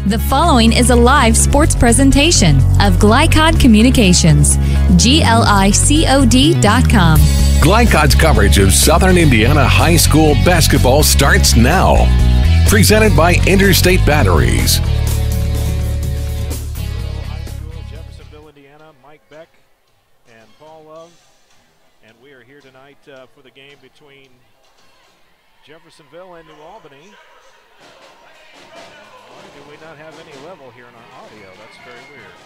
The following is a live sports presentation of GLICOD Communications, GLICOD.com. GLICOD's coverage of Southern Indiana high school basketball starts now. Presented by Interstate Batteries. High School, Jeffersonville, Indiana, Mike Beck and Paul Love. And we are here tonight for the game between Jeffersonville and New Albany. Why do we not have any level here in our audio? That's very weird.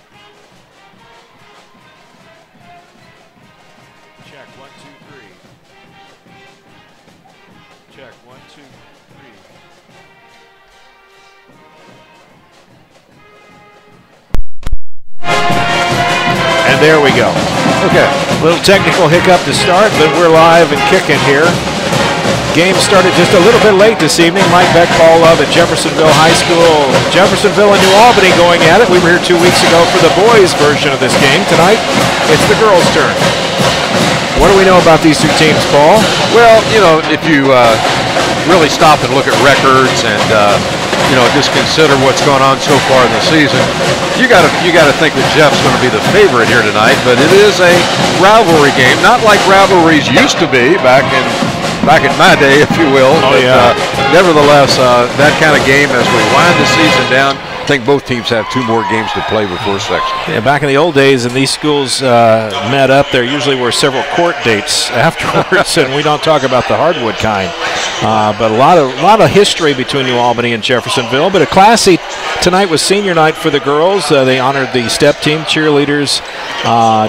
Check, 1, 2, 3. Check, 1, 2, 3. And there we go. Okay, a little technical hiccup to start, but we're live and kicking here. Game started just a little bit late this evening. Mike Beck, Paul Love at Jeffersonville High School. Jeffersonville and New Albany going at it. We were here 2 weeks ago for the boys' version of this game. Tonight, it's the girls' turn. What do we know about these two teams, Paul? Well, you know, if you really stop and look at records and just consider what's going on so far in the season, you got to think that Jeff's going to be the favorite here tonight. But it is a rivalry game, not like rivalries used to be back in my day, if you will. Oh, but, yeah. Nevertheless, that kind of game as we wind the season down, I think both teams have 2 more games to play before section. Yeah, back in the old days, and these schools met up, there usually were several court dates afterwards, and we don't talk about the hardwood kind. But a lot of history between New Albany and Jeffersonville. But a classy tonight was senior night for the girls. They honored the step team, cheerleaders,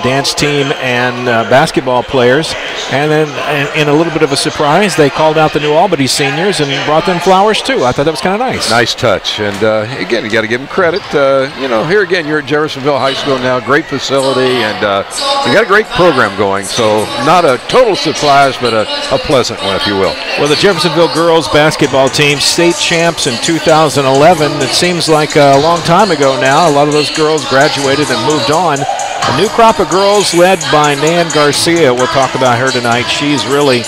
dance team, and basketball players. And then, in a little bit of a surprise, they called out the New Albany seniors and brought them flowers too. I thought that was kind of nice. Nice touch. And again, you got to give them credit. Here again, you're at Jeffersonville High School now, great facility, and you got a great program going. So not a total surprise, but a pleasant one, if you will. Well, the Jeffersonville girls basketball team, state champs in 2011. It seems like a long time ago now. A lot of those girls graduated and moved on. A new crop of girls led by Nan Garcia. We'll talk about her tonight. She's really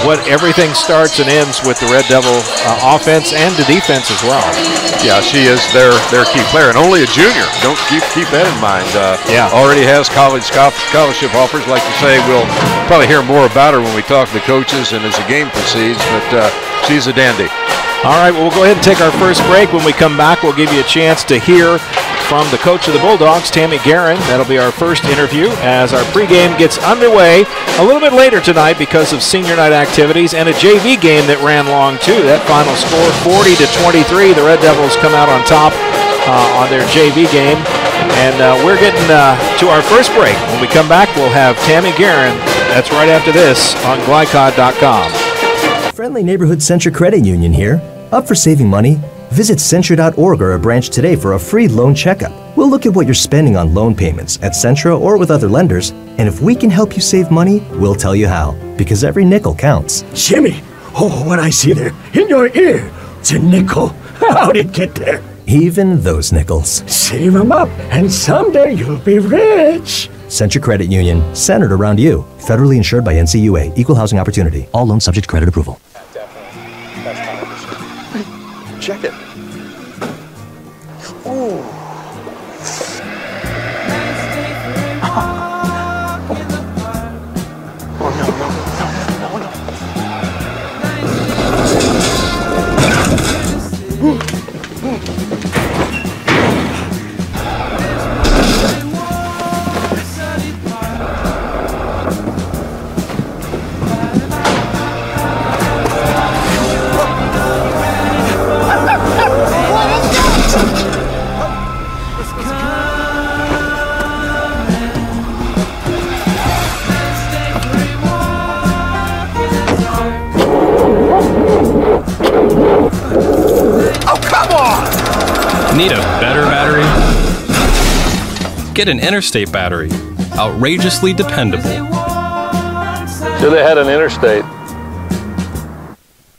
what everything starts and ends with the Red Devil offense and the defense as well. Yeah, she is their key player, and only a junior. Don't keep that in mind. Already has college scholarship offers. Like you say, we'll probably hear more about her when we talk to the coaches and as the game proceeds, but she's a dandy. All right, well, we'll go ahead and take our first break. When we come back, we'll give you a chance to hear from the coach of the Bulldogs, Tammy Guerin. That'll be our first interview as our pregame gets underway a little bit later tonight because of senior night activities and a JV game that ran long too. That final score, 40-23. The Red Devils come out on top on their JV game. And we're getting to our first break. When we come back, we'll have Tammy Guerin. That's right after this on GLICOD.com. Friendly Neighborhood Centra Credit Union here. Up for saving money? Visit Centra.org or a branch today for a free loan checkup. We'll look at what you're spending on loan payments at Centra or with other lenders, and if we can help you save money, we'll tell you how, because every nickel counts. Jimmy, what I see there in your ear, it's a nickel. How'd it get there? Even those nickels. Save them up, and someday you'll be rich. Centra Credit Union, centered around you. Federally insured by NCUA. Equal housing opportunity. All loans subject to credit approval. Check it. Ooh. Need a better battery? Get an Interstate battery. Outrageously dependable. Should have had an Interstate.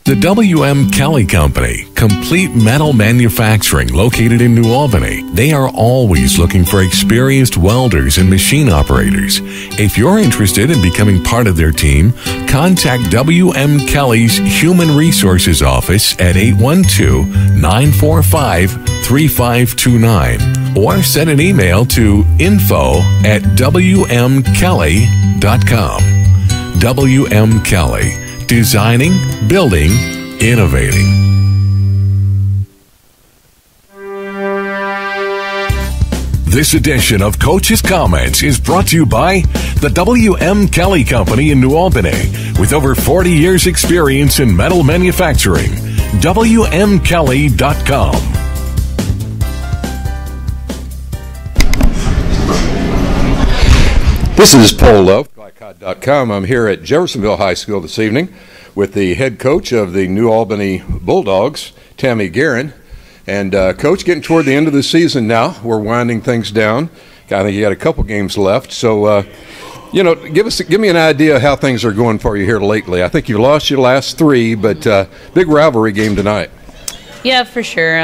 The W.M. Kelly Company, complete metal manufacturing located in New Albany. They are always looking for experienced welders and machine operators. If you're interested in becoming part of their team, contact W.M. Kelly's Human Resources Office at 812-945-3529 or send an email to info@wmkelly.com. W.M. Kelly. Designing, building, innovating. This edition of Coach's Comments is brought to you by the W.M. Kelly Company in New Albany. With over 40 years experience in metal manufacturing, WMKelly.com. This is Paul Love, GLICOD.com. I'm here at Jeffersonville High School this evening with the head coach of the New Albany Bulldogs, Tammy Guerin. And Coach, getting toward the end of the season now. We're winding things down. I think you got a couple games left. So, give me an idea of how things are going for you here lately. I think you lost your last three, but big rivalry game tonight. Yeah, for sure.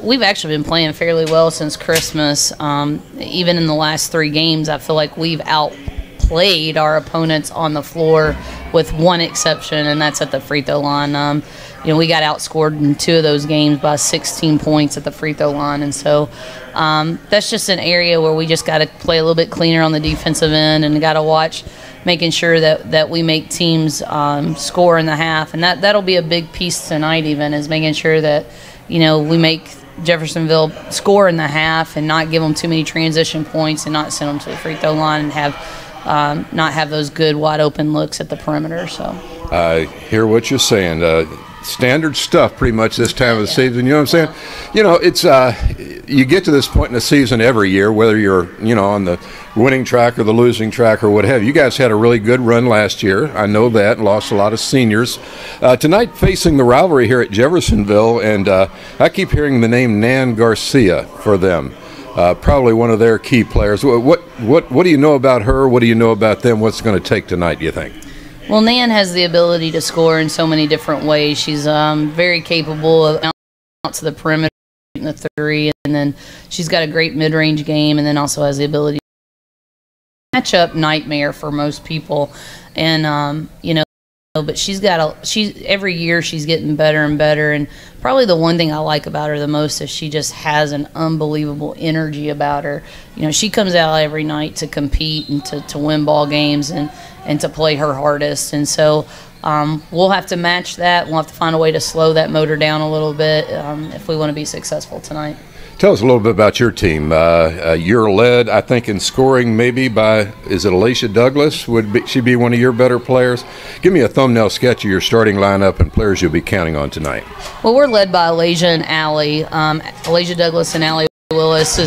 We've actually been playing fairly well since Christmas. Even in the last three games, I feel like we've outplayed our opponents on the floor with one exception, and that's at the free throw line. We got outscored in two of those games by 16 points at the free throw line, and so that's just an area where we just got to play a little bit cleaner on the defensive end and got to watch making sure that we make teams score in the half. And that'll be a big piece tonight even, is making sure that, we make Jeffersonville score in the half and not give them too many transition points and not send them to the free throw line and have not have those good wide open looks at the perimeter. So I hear what you're saying. Standard stuff pretty much this time of the season. You know what I'm saying? It's you get to this point in the season every year, whether you're on the winning track or the losing track or what have you. You guys had a really good run last year. I know that, and lost a lot of seniors. Tonight facing the rivalry here at Jeffersonville, and I keep hearing the name Nan Garcia for them. Probably one of their key players. What do you know about her? What do you know about them? What's it going to take tonight, do you think? Well, Nan has the ability to score in so many different ways. She's very capable of out to the perimeter in the three, and then she's got a great mid-range game, and then also has the ability to match-up nightmare for most people. And but she's every year she's getting better and better. And probably the one thing I like about her the most is she just has an unbelievable energy about her. She comes out every night to compete and to win ball games and to play her hardest. And so we'll have to match that. We'll have to find a way to slow that motor down a little bit if we want to be successful tonight. Tell us a little bit about your team. You're led, I think, in scoring maybe by, is it Alicia Douglas? Would she be one of your better players? Give me a thumbnail sketch of your starting lineup and players you'll be counting on tonight. Well, we're led by Alicia and Allie. Alicia Douglas and Allie Willis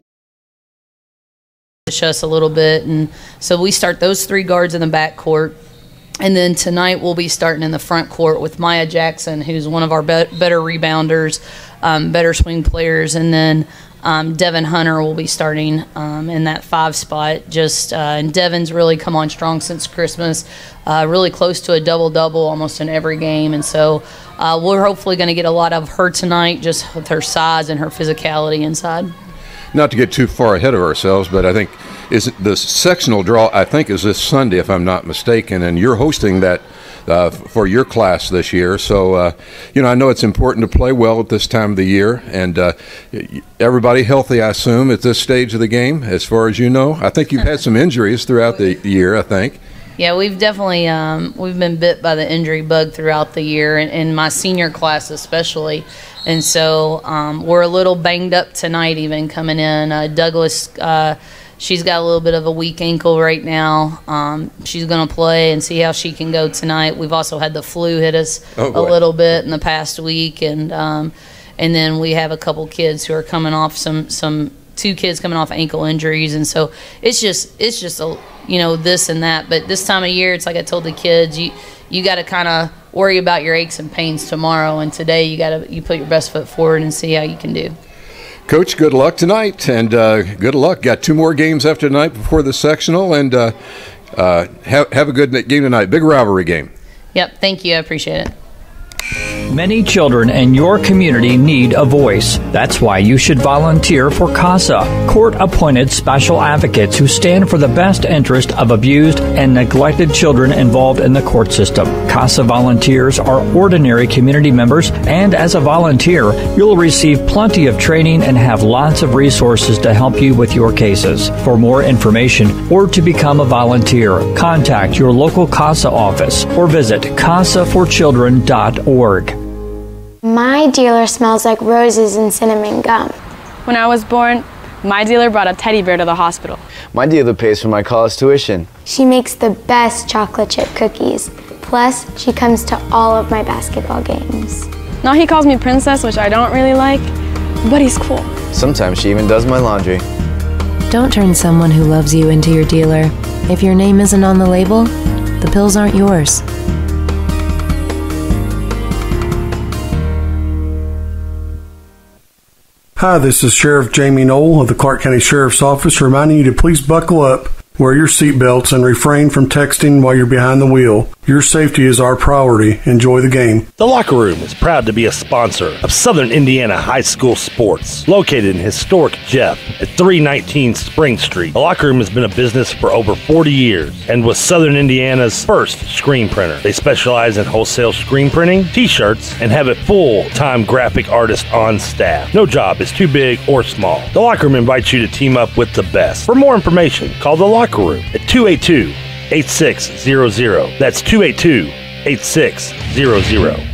push us a little bit. And so we start those three guards in the back court. And then tonight we'll be starting in the front court with Maya Jackson, who's one of our better rebounders, better swing players. And then Devin Hunter will be starting in that 5 spot. And Devin's really come on strong since Christmas, really close to a double-double almost in every game. And so we're hopefully going to get a lot of her tonight, just with her size and her physicality inside. Not to get too far ahead of ourselves, but I think the sectional draw, I think, is this Sunday, if I'm not mistaken, and you're hosting that for your class this year. So, I know it's important to play well at this time of the year, and everybody healthy, I assume, at this stage of the game, as far as you know. I think you've had some injuries throughout the year, I think. Yeah, we've definitely we've been bit by the injury bug throughout the year, and in my senior class especially. And so we're a little banged up tonight even coming in. Douglas, she's got a little bit of a weak ankle right now. She's going to play and see how she can go tonight. We've also had the flu hit us a little bit in the past week. And then we have a couple kids who are coming off two kids coming off ankle injuries. And so it's just a, this and that. But this time of year, it's like I told the kids, you got to kind of worry about your aches and pains tomorrow, and today you put your best foot forward and see how you can do. Coach, good luck tonight, and good luck. Got 2 more games after tonight before the sectional, and have a good game tonight. Big rivalry game. Yep, thank you. I appreciate it. Many children in your community need a voice. That's why you should volunteer for CASA, court-appointed special advocates who stand for the best interest of abused and neglected children involved in the court system. CASA volunteers are ordinary community members, and as a volunteer, you'll receive plenty of training and have lots of resources to help you with your cases. For more information or to become a volunteer, contact your local CASA office or visit casaforchildren.org. My dealer smells like roses and cinnamon gum. When I was born, my dealer brought a teddy bear to the hospital. My dealer pays for my college tuition. She makes the best chocolate chip cookies. Plus, she comes to all of my basketball games. Now he calls me princess, which I don't really like, but he's cool. Sometimes she even does my laundry. Don't turn someone who loves you into your dealer. If your name isn't on the label, the pills aren't yours. Hi, this is Sheriff Jamie Knoll of the Clark County Sheriff's Office reminding you to please buckle up, wear your seatbelts, and refrain from texting while you're behind the wheel. Your safety is our priority. Enjoy the game. The Locker Room is proud to be a sponsor of Southern Indiana High School Sports, located in historic Jeff at 319 Spring Street. The Locker Room has been a business for over 40 years and was Southern Indiana's first screen printer. They specialize in wholesale screen printing, t-shirts, and have a full-time graphic artist on staff. No job is too big or small. The Locker Room invites you to team up with the best. For more information, call The Locker Room at 282-8600. That's 282-8600.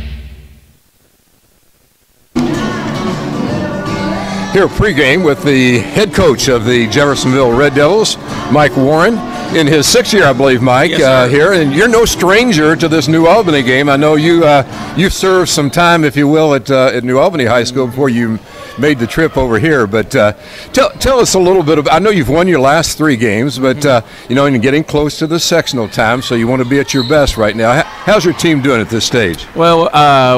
Here pregame with the head coach of the Jeffersonville Red Devils, Mike Warren, in his 6th year, I believe, Mike, here. And you're no stranger to this New Albany game. I know you've served some time, if you will, at New Albany High School before you made the trip over here. But tell us a little bit about, I know you've won your last 3 games, but, and getting close to the sectional time, so you want to be at your best right now. How's your team doing at this stage? Well,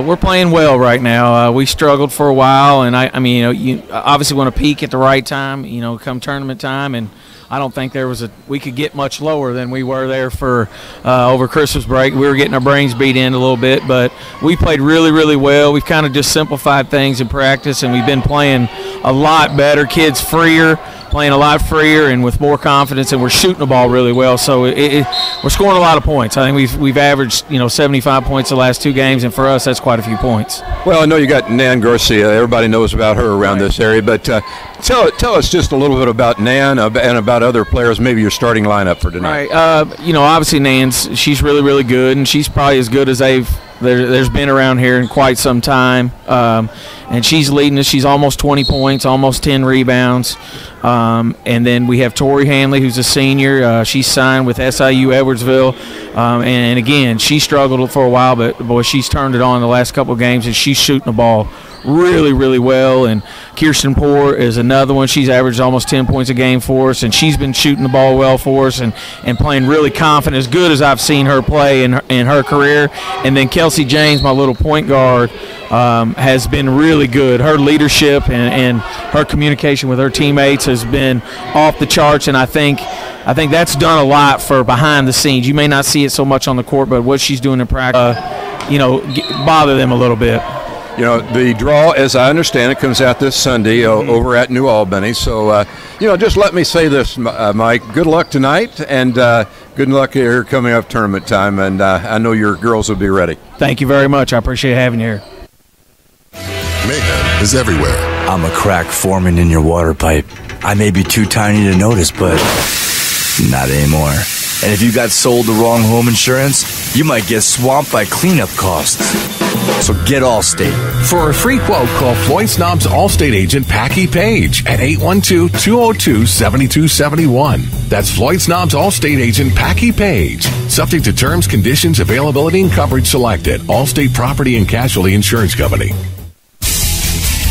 we're playing well right now. We struggled for a while, and you obviously want to peak at the right time, come tournament time, and I don't think we could get much lower than we were there for over Christmas break. We were getting our brains beat in a little bit, but we played really, really well. We've kind of just simplified things in practice, and we've been playing a lot better. Kids playing a lot freer and with more confidence, and we're shooting the ball really well. So we're scoring a lot of points. I think we've averaged 75 points the last 2 games, and for us that's quite a few points. Well, I know you got Nan Garcia. Everybody knows about her around this area, but tell us just a little bit about Nan and about other players, maybe your starting lineup for tonight. Right. Obviously she's really, really good, and she's probably as good as there's been around here in quite some time. And she's leading us. She's almost 20 points, almost 10 rebounds. And then we have Tori Hanley, who's a senior. She's signed with SIU Edwardsville. And again, she struggled for a while, but boy, she's turned it on the last couple of games, and she's shooting the ball really, really well. And Kirsten Poore is another one. She's averaged almost 10 points a game for us, and she's been shooting the ball well for us and playing really confident, as good as I've seen her play in her career. And then Kelsey James, my little point guard, has been really good. Her leadership and her communication with her teammates has been off the charts, and I think that's done a lot for behind the scenes. You may not see it so much on the court, but what she's doing in practice, bother them a little bit. The draw, as I understand it, comes out this Sunday over at New Albany. So, just let me say this, Mike. Good luck tonight, and good luck here coming up tournament time. And I know your girls will be ready. Thank you very much. I appreciate having you here. Mayhem is everywhere. I'm a crack foreman in your water pipe. I may be too tiny to notice, but not anymore. And if you got sold the wrong home insurance, you might get swamped by cleanup costs. So get Allstate. For a free quote, call Floyd Snob's Allstate agent Packy Page at 812-202-7271. That's Floyd Snob's Allstate agent Packy Page. Subject to terms, conditions, availability, and coverage selected. Allstate Property and Casualty Insurance Company.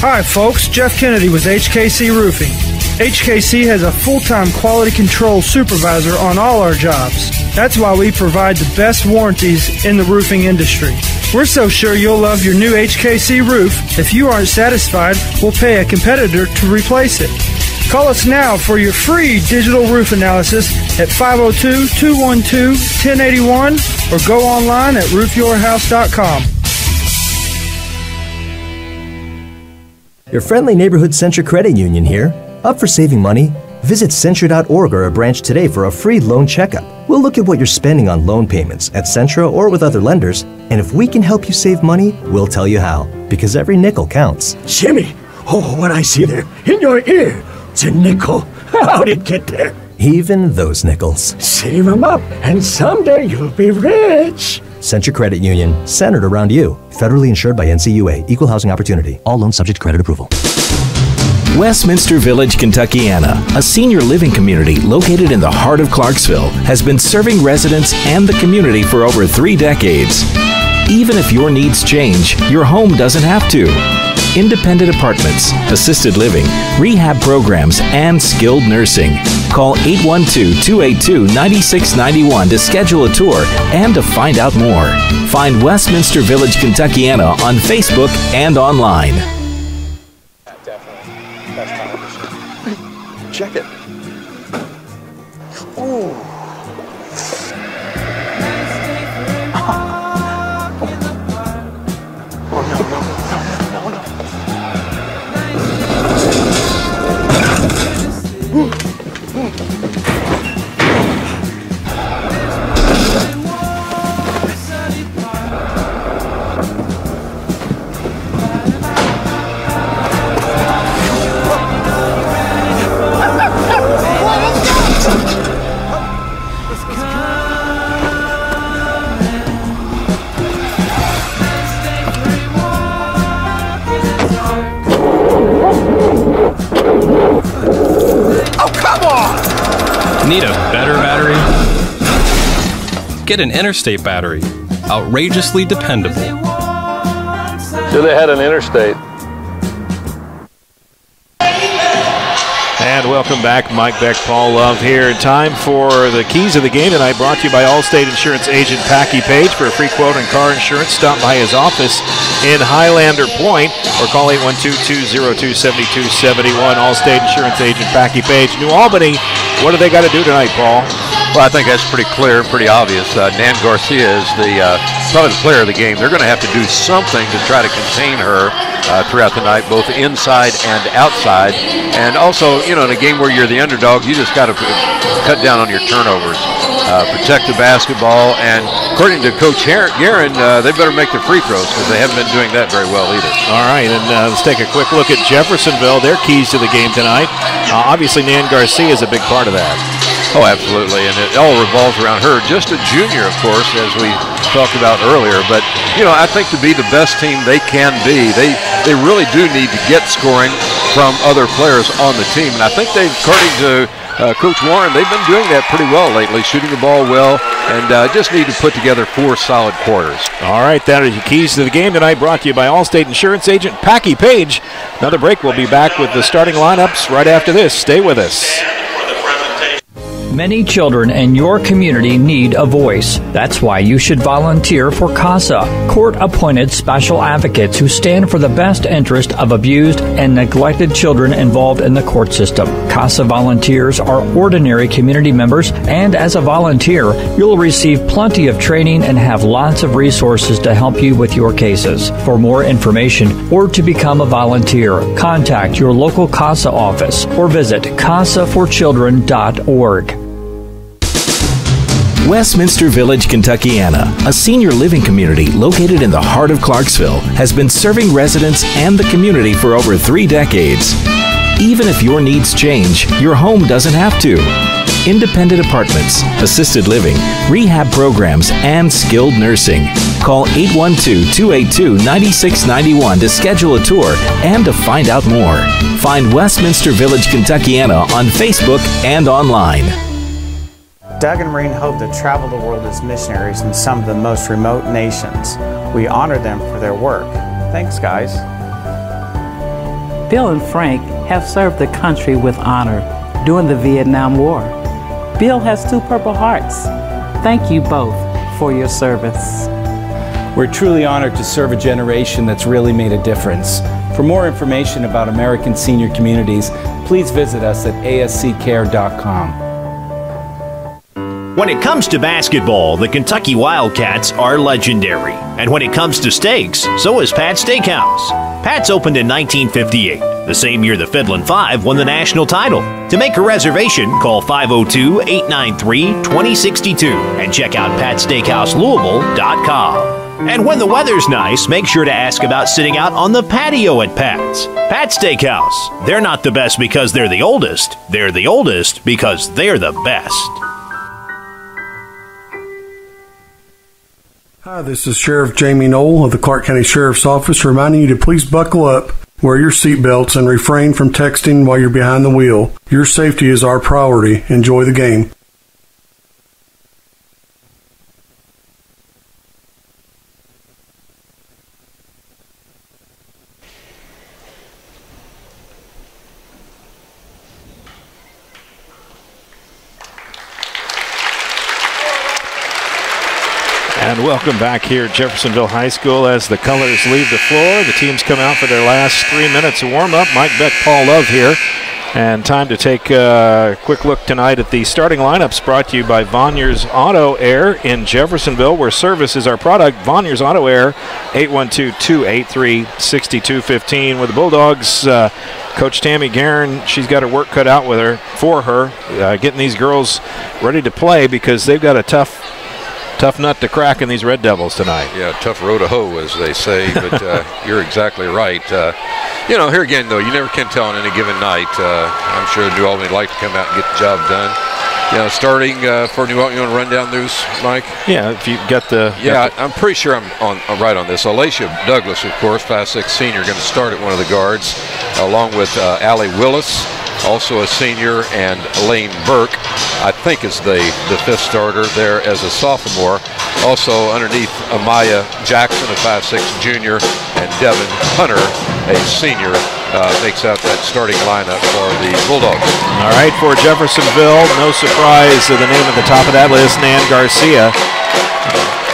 Hi folks, Jeff Kennedy with HKC Roofing. HKC has a full-time quality control supervisor on all our jobs. That's why we provide the best warranties in the roofing industry. We're so sure you'll love your new HKC roof. If you aren't satisfied, we'll pay a competitor to replace it. Call us now for your free digital roof analysis at 502-212-1081 or go online at roofyourhouse.com. Your friendly neighborhood Centra Credit Union here. Up for saving money? Visit Centra.org or a branch today for a free loan checkup. We'll look at what you're spending on loan payments at Centra or with other lenders, and if we can help you save money, we'll tell you how, because every nickel counts. Jimmy, oh, what I see there in your ear, it's a nickel. How'd it get there? Even those nickels. Save them up, and someday you'll be rich. Centra Credit Union, centered around you. Federally insured by NCUA. Equal housing opportunity. All loans subject to credit approval. Westminster Village, Kentuckiana, a senior living community located in the heart of Clarksville, has been serving residents and the community for over 3 decades. Even if your needs change, your home doesn't have to. Independent apartments, assisted living, rehab programs, and skilled nursing. Call 812-282-9691 to schedule a tour and to find out more. Find Westminster Village, Kentuckiana on Facebook and online. Check it. Ooh. Need a better battery? Get an Interstate battery. Outrageously dependable. So they had an Interstate. And welcome back. Mike Beck, Paul Love here. Time for the keys of the game tonight, brought to you by Allstate Insurance agent Packy Page. For a free quote on car insurance, stop by his office in Highlander Point or call 812-202-7271. Allstate Insurance agent Packy Page. New Albany, what do they got to do tonight, Paul? Well, I think that's pretty clear, pretty obvious. Nan Garcia is probably the player of the game. They're going to have to do something to try to contain her throughout the night, both inside and outside. And also, in a game where you're the underdog, you just got to cut down on your turnovers, protect the basketball, and according to Coach Guerin, they better make their free throws because they haven't been doing that very well either. All right, and let's take a quick look at Jeffersonville, their keys to the game tonight. Obviously, Nan Garcia is a big part of that. Oh, absolutely, and it all revolves around her. Just a junior, of course, as we talked about earlier. But, I think to be the best team they can be, they really do need to get scoring from other players on the team. And I think according to Coach Warren, they've been doing that pretty well lately, shooting the ball well, and just need to put together 4 solid quarters. All right, that is your keys to the game tonight, brought to you by Allstate Insurance agent Packy Page. Another break. We'll be back with the starting lineups right after this. Stay with us. Many children in your community need a voice. That's why you should volunteer for CASA, court-appointed special advocates who stand for the best interest of abused and neglected children involved in the court system. CASA volunteers are ordinary community members, and as a volunteer, you'll receive plenty of training and have lots of resources to help you with your cases. For more information or to become a volunteer, contact your local CASA office or visit casaforchildren.org. Westminster Village, Kentuckiana, a senior living community located in the heart of Clarksville, has been serving residents and the community for over 3 decades. Even if your needs change, your home doesn't have to. Independent apartments, assisted living, rehab programs, and skilled nursing. Call 812-282-9691 to schedule a tour and to find out more. Find Westminster Village, Kentuckiana on Facebook and online. Doug and Maureen hope to travel the world as missionaries in some of the most remote nations. We honor them for their work. Thanks, guys. Bill and Frank have served the country with honor during the Vietnam War. Bill has 2 Purple Hearts. Thank you both for your service. We're truly honored to serve a generation that's really made a difference. For more information about American senior communities, please visit us at asccare.com. When it comes to basketball, the Kentucky Wildcats are legendary. And when it comes to steaks, so is Pat's Steakhouse. Pat's opened in 1958, the same year the Fiddlin' Five won the national title. To make a reservation, call 502-893-2062 and check out PatSteakhouseLouisville.com. And when the weather's nice, make sure to ask about sitting out on the patio at Pat's. Pat's Steakhouse. They're not the best because they're the oldest. They're the oldest because they're the best. Hi, this is Sheriff Jamie Knoll of the Clark County Sheriff's Office reminding you to please buckle up, wear your seatbelts, and refrain from texting while you're behind the wheel. Your safety is our priority. Enjoy the game. And welcome back here at Jeffersonville High School as the colors leave the floor. The teams come out for their last 3 minutes of warm-up. Mike Beck, Paul Love here. And time to take a quick look tonight at the starting lineups brought to you by Vonier's Auto Air in Jeffersonville, where service is our product. Vonier's Auto Air, 812-283-6215. With the Bulldogs, Coach Tammy Guerin, she's got her work cut out for her, getting these girls ready to play because they've got a tough nut to crack in these Red Devils tonight. Yeah, tough row to hoe, as they say, but you're exactly right. Here again, though, you never can tell on any given night. I'm sure New Albany would like to come out and get the job done. Starting for New Albany, you want to run down those, Mike? Yeah, if you get the... Yeah, I'm pretty sure I'm right on this. Alacia Douglas, of course, 5'6" senior, going to start at one of the guards, along with Allie Willis, also a senior, and Elaine Burke, I think, is the fifth starter there as a sophomore. Also underneath, Amaya Jackson, a 5'6" junior, and Devin Hunter, a senior, makes out that starting lineup for the Bulldogs. All right, for Jeffersonville, no surprise, the name at the top of that list, Nan Garcia.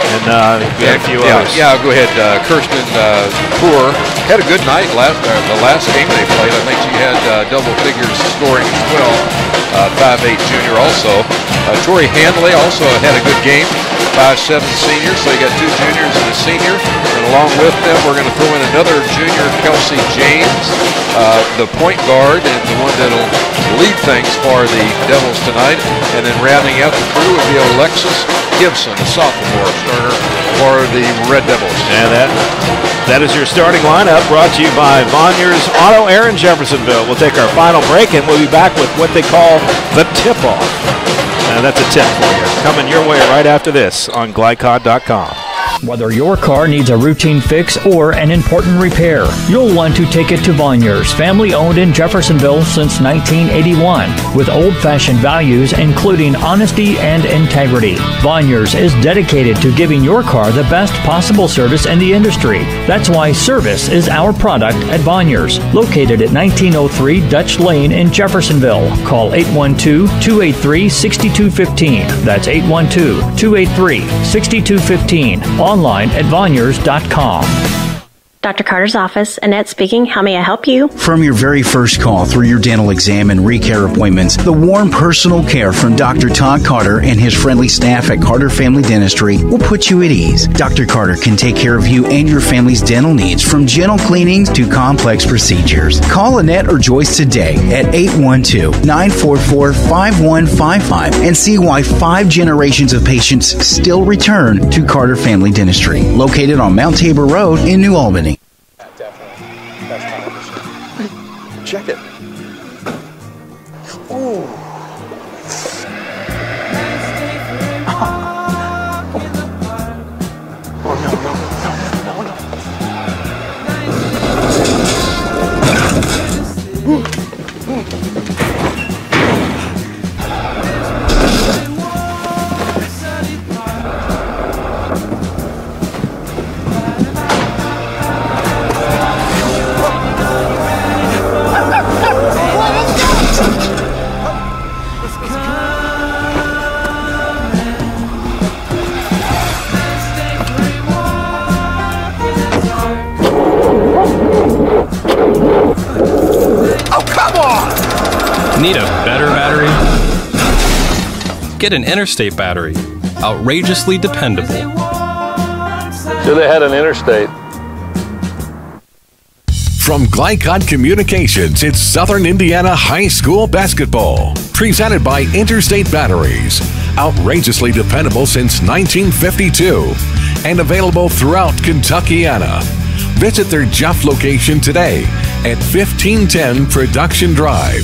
And a few others. Yeah, go ahead. Kirsten Poor had a good night the last game they played. I think she had double figures scoring as well. 5'8" junior also. Tori Handley also had a good game. 5'7" senior, so you got two juniors and a senior. And along with them, we're going to throw in another junior, Kelsey James, the point guard, and the one that'll lead things for the Devils tonight. And then rounding out the crew would be Alexis Gibson, a sophomore starter for the Red Devils. And that is your starting lineup, brought to you by Vonier's Auto Air in Jeffersonville. We'll take our final break, and we'll be back with what they call the tip-off. And that's a tip for you. Coming your way right after this on GLICOD.com. Whether your car needs a routine fix or an important repair, you'll want to take it to Vonier's, family owned in Jeffersonville since 1981, with old-fashioned values including honesty and integrity. Vonier's is dedicated to giving your car the best possible service in the industry. That's why service is our product at Vonier's, located at 1903 Dutch Lane in Jeffersonville. Call 812-283-6215. That's 812-283-6215. Online at Vonier's.com. Dr. Carter's office, Annette speaking. How may I help you? From your very first call through your dental exam and recare appointments, the warm personal care from Dr. Todd Carter and his friendly staff at Carter Family Dentistry will put you at ease. Dr. Carter can take care of you and your family's dental needs, from gentle cleanings to complex procedures. Call Annette or Joyce today at 812-944-5155 and see why 5 generations of patients still return to Carter Family Dentistry, located on Mount Tabor Road in New Albany. Check it. Ooh. Get an interstate battery. Outrageously dependable. So they had an interstate. From GLICOD Communications, it's Southern Indiana High School Basketball. Presented by Interstate Batteries. Outrageously dependable since 1952. And available throughout Kentuckiana. Visit their Jeff location today at 1510 Production Drive.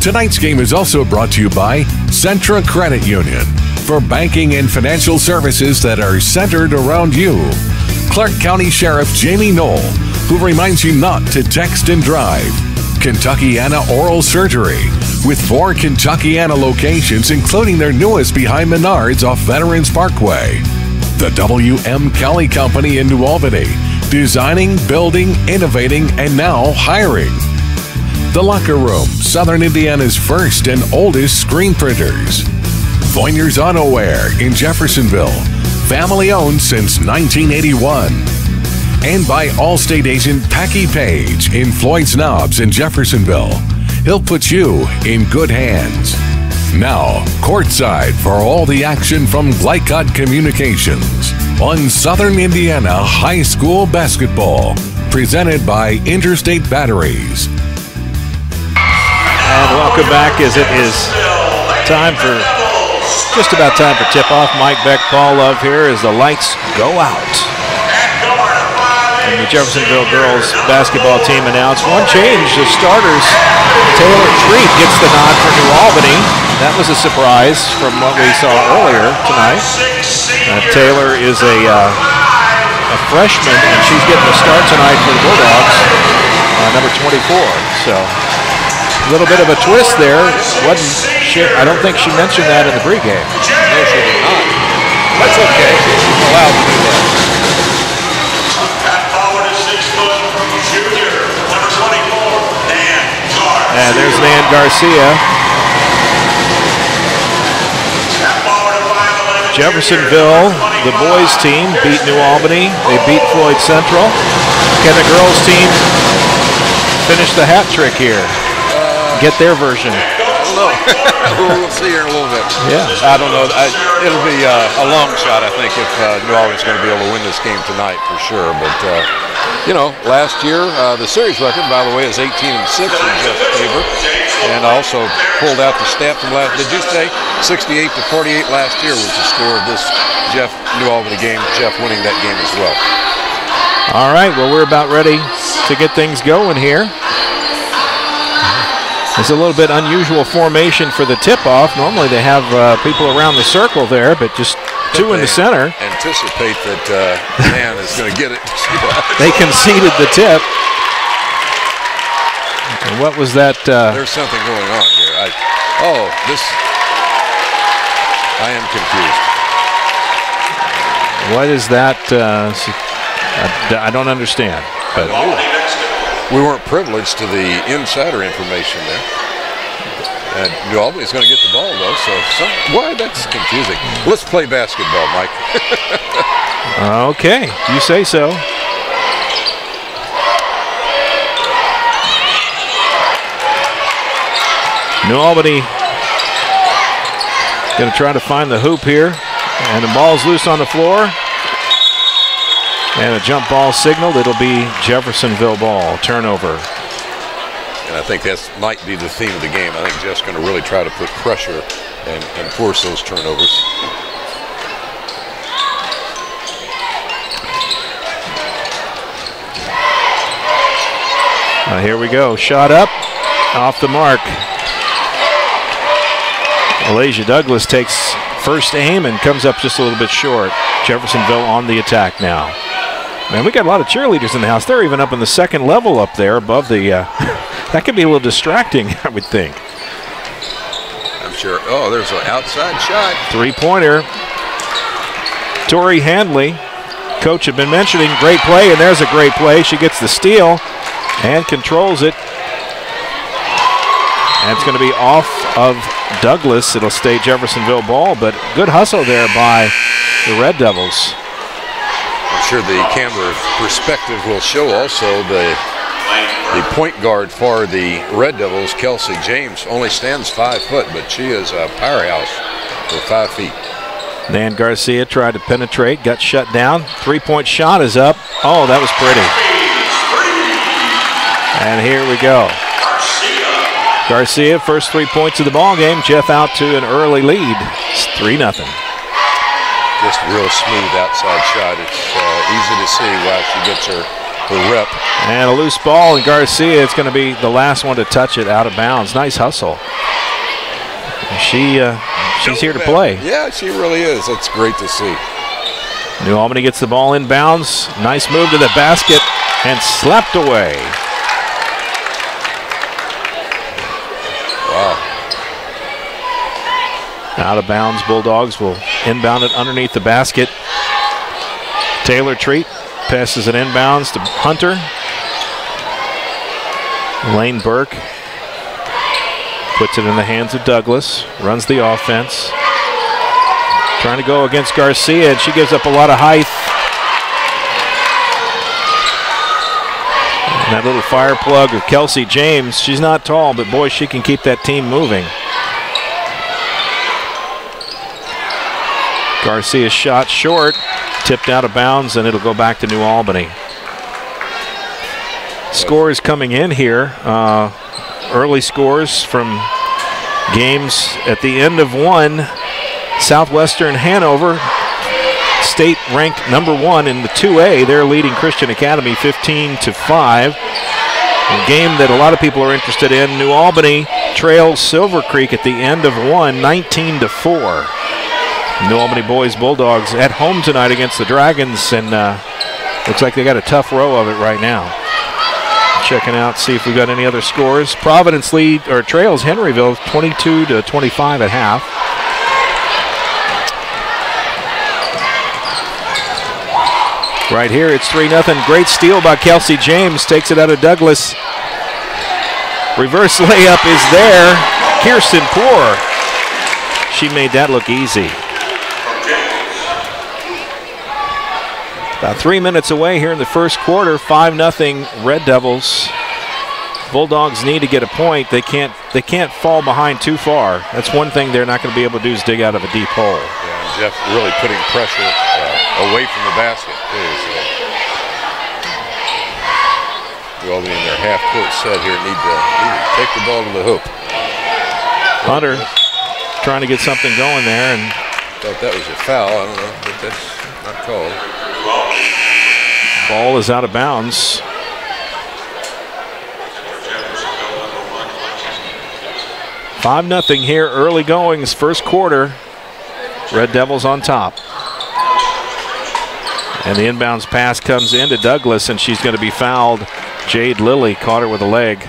Tonight's game is also brought to you by Centra Credit Union. For banking and financial services that are centered around you. Clark County Sheriff Jamie Knoll, who reminds you not to text and drive. Kentuckiana Oral Surgery, with 4 Kentuckiana locations, including their newest behind Menards off Veterans Parkway. The W.M. Kelly Company in New Albany, designing, building, innovating, and now hiring. The Locker Room, Southern Indiana's first and oldest screen printers. Voinier's Auto Wear in Jeffersonville, family owned since 1981. And by Allstate agent Packy Page in Floyd's Knobs in Jeffersonville. He'll put you in good hands. Now, courtside for all the action from GLICOD Communications on Southern Indiana High School Basketball, presented by Interstate Batteries. And welcome back as it is just about time for tip-off. Mike Beck, Paul Love here as the lights go out. And the Jeffersonville girls basketball team announced one change of starters. Taylor Treat gets the nod for New Albany. That was a surprise from what we saw earlier tonight. Taylor is a freshman, and she's getting the start tonight for the Bulldogs, number 24. So a little bit of a twist there. I don't think she mentioned that in the pregame. No, she did not. That's okay. She's allowed to do that. And there's Nan Garcia. Jeffersonville, the boys team, beat New Albany. They beat Floyd Central. Can the girls team finish the hat trick here? Get their version. I don't know. We'll see here in a little bit. Yeah. I don't know. It'll be a long shot, I think, if New Albany's going to be able to win this game tonight for sure. But, last year, the series record, by the way, is 18-6 in Jeff's favor. And I also pulled out the stat from last. Did you say 68-48 last year was the score of this Jeff-New Albany game? Jeff winning that game as well. All right. Well, we're about ready to get things going here. It's a little bit unusual formation for the tip-off. Normally they have people around the circle there, but just two in the center. Anticipate that man is going to get it. They conceded the tip. And what was that? There's something going on here. I am confused. What is that? I don't understand. But we weren't privileged to the insider information there. And New Albany's going to get the ball, though, boy, that's confusing. Let's play basketball, Mike. Okay, you say so. New Albany going to try to find the hoop here. And the ball's loose on the floor. And a jump ball signaled. It'll be Jeffersonville ball. Turnover. And I think that might be the theme of the game. I think Jeff's going to really try to put pressure and force those turnovers. Here we go. Shot up. Off the mark. Alasia Douglas takes first aim and comes up just a little bit short. Jeffersonville on the attack now. Man, we got a lot of cheerleaders in the house. They're even up in the second level up there above the... that could be a little distracting, I would think. I'm sure. Oh, there's an outside shot. Three-pointer. Tori Handley. Coach had been mentioning great play, and there's a great play. She gets the steal and controls it. And it's going to be off of Douglas. It'll stay Jeffersonville ball, but good hustle there by the Red Devils. I'm sure the camera perspective will show also the point guard for the Red Devils, Kelsey James, only stands 5 foot, but she is a powerhouse. for 5 feet. Nan Garcia tried to penetrate, got shut down. 3-point shot is up. Oh, that was pretty. And here we go. Garcia, first 3 points of the ball game. Jeff out to an early lead. It's 3-0. Just a real smooth outside shot. It's easy to see while she gets her rep. And a loose ball, and Garcia, it's going to be the last one to touch it out of bounds. Nice hustle. She's here to play. Yeah, she really is. That's great to see. New Albany gets the ball inbounds. Nice move to the basket and slapped away. Wow. Out of bounds, Bulldogs will inbound it underneath the basket. Taylor Treat passes it inbounds to Hunter. Lane Burke puts it in the hands of Douglas, runs the offense. Trying to go against Garcia, and she gives up a lot of height. And that little fire plug of Kelsey James, she's not tall, but boy, she can keep that team moving. Garcia's shot short, tipped out of bounds, and it'll go back to New Albany. Scores coming in here. Early scores from games at the end of one. Southwestern Hanover, state ranked #1 in the 2A. They're leading Christian Academy 15-5. A game that a lot of people are interested in. New Albany trails Silver Creek at the end of one, 19-4. New Albany boys Bulldogs at home tonight against the Dragons, and looks like they got a tough row of it right now. Checking out, see if we've got any other scores. Providence trails Henryville 22-25 at half. Right here, it's 3-0. Great steal by Kelsey James. Takes it out of Douglas. Reverse layup is there. Kirsten Poor. She made that look easy. About 3 minutes away here in the first quarter. 5-0 Red Devils. Bulldogs need to get a point. They can't fall behind too far. That's one thing they're not going to be able to do is dig out of a deep hole. Yeah, and Jeff really putting pressure away from the basket too. So well, in their half-court set here, need to take the ball to the hoop. Hunter trying to get something going there, and thought that was a foul. I don't know, but that's not called. Ball is out of bounds. Five 5-0 here, early goings, first quarter. Red Devils on top. And the inbounds pass comes into Douglas, and she's going to be fouled. Jade Lilly caught her with a leg.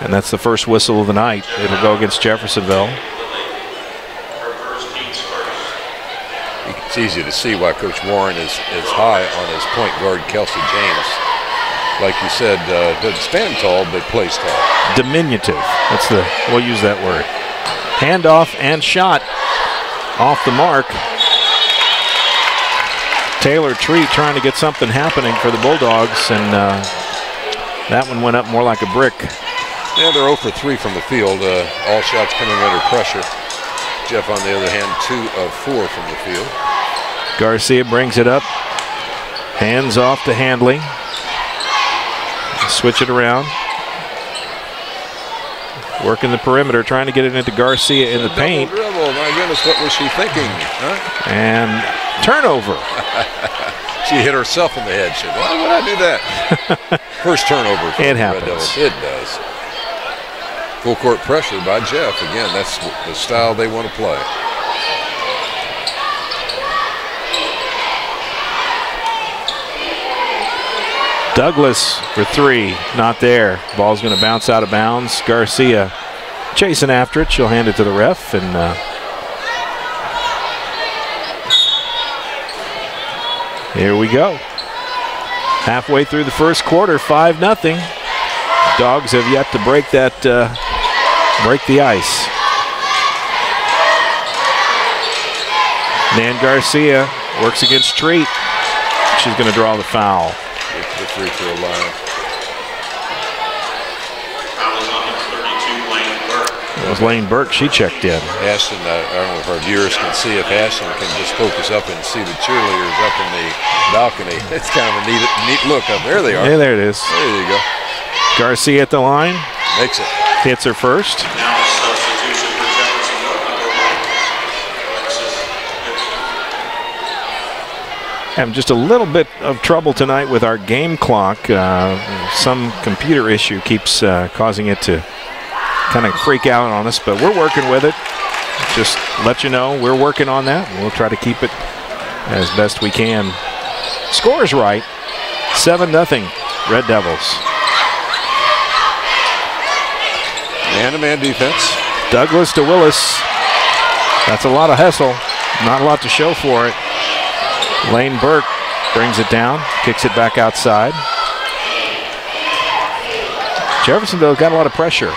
And that's the first whistle of the night. It'll go against Jeffersonville. It's easy to see why Coach Warren is high on his point guard, Kelsey James. Like you said, doesn't stand tall, but plays tall. Diminutive. We'll use that word. Handoff and shot off the mark. Taylor Treat trying to get something happening for the Bulldogs, and that one went up more like a brick. Yeah, they're 0 for 3 from the field. All shots coming under pressure. Jeff, on the other hand, 2 of 4 from the field. Garcia brings it up. Hands off to Handley. Switch it around. Working the perimeter, trying to get it into Garcia in the paint. Dribble. My goodness, what was she thinking? Huh? And turnover. She hit herself in the head. She said, why would I do that? First turnover for it the happens. Red Devils. It does. Full court pressure by Jeff. Again, that's the style they want to play. Douglas for 3, not there. Ball's going to bounce out of bounds. Garcia chasing after it. She'll hand it to the ref, and here we go. Halfway through the first quarter, 5-0. Dogs have yet to break the ice. Nan Garcia works against Treat. She's going to draw the foul. The free throw line. was Lane Burke. She checked in. Ashton, I don't know if our viewers can see, if Ashton can just focus up and see the cheerleaders up in the balcony. It's kind of a neat look up there. They are. Yeah, there it is. There you go. Garcia at the line. Makes it. Hits her first. Having just a little bit of trouble tonight with our game clock. Some computer issue keeps causing it to kind of freak out on us, but we're working with it. Just let you know we're working on that. We'll try to keep it as best we can. Score is right. 7-0 Red Devils. Man-to-man defense. Douglas to Willis. That's a lot of hustle. Not a lot to show for it. Lane Burke brings it down, kicks it back outside. Jeffersonville got a lot of pressure.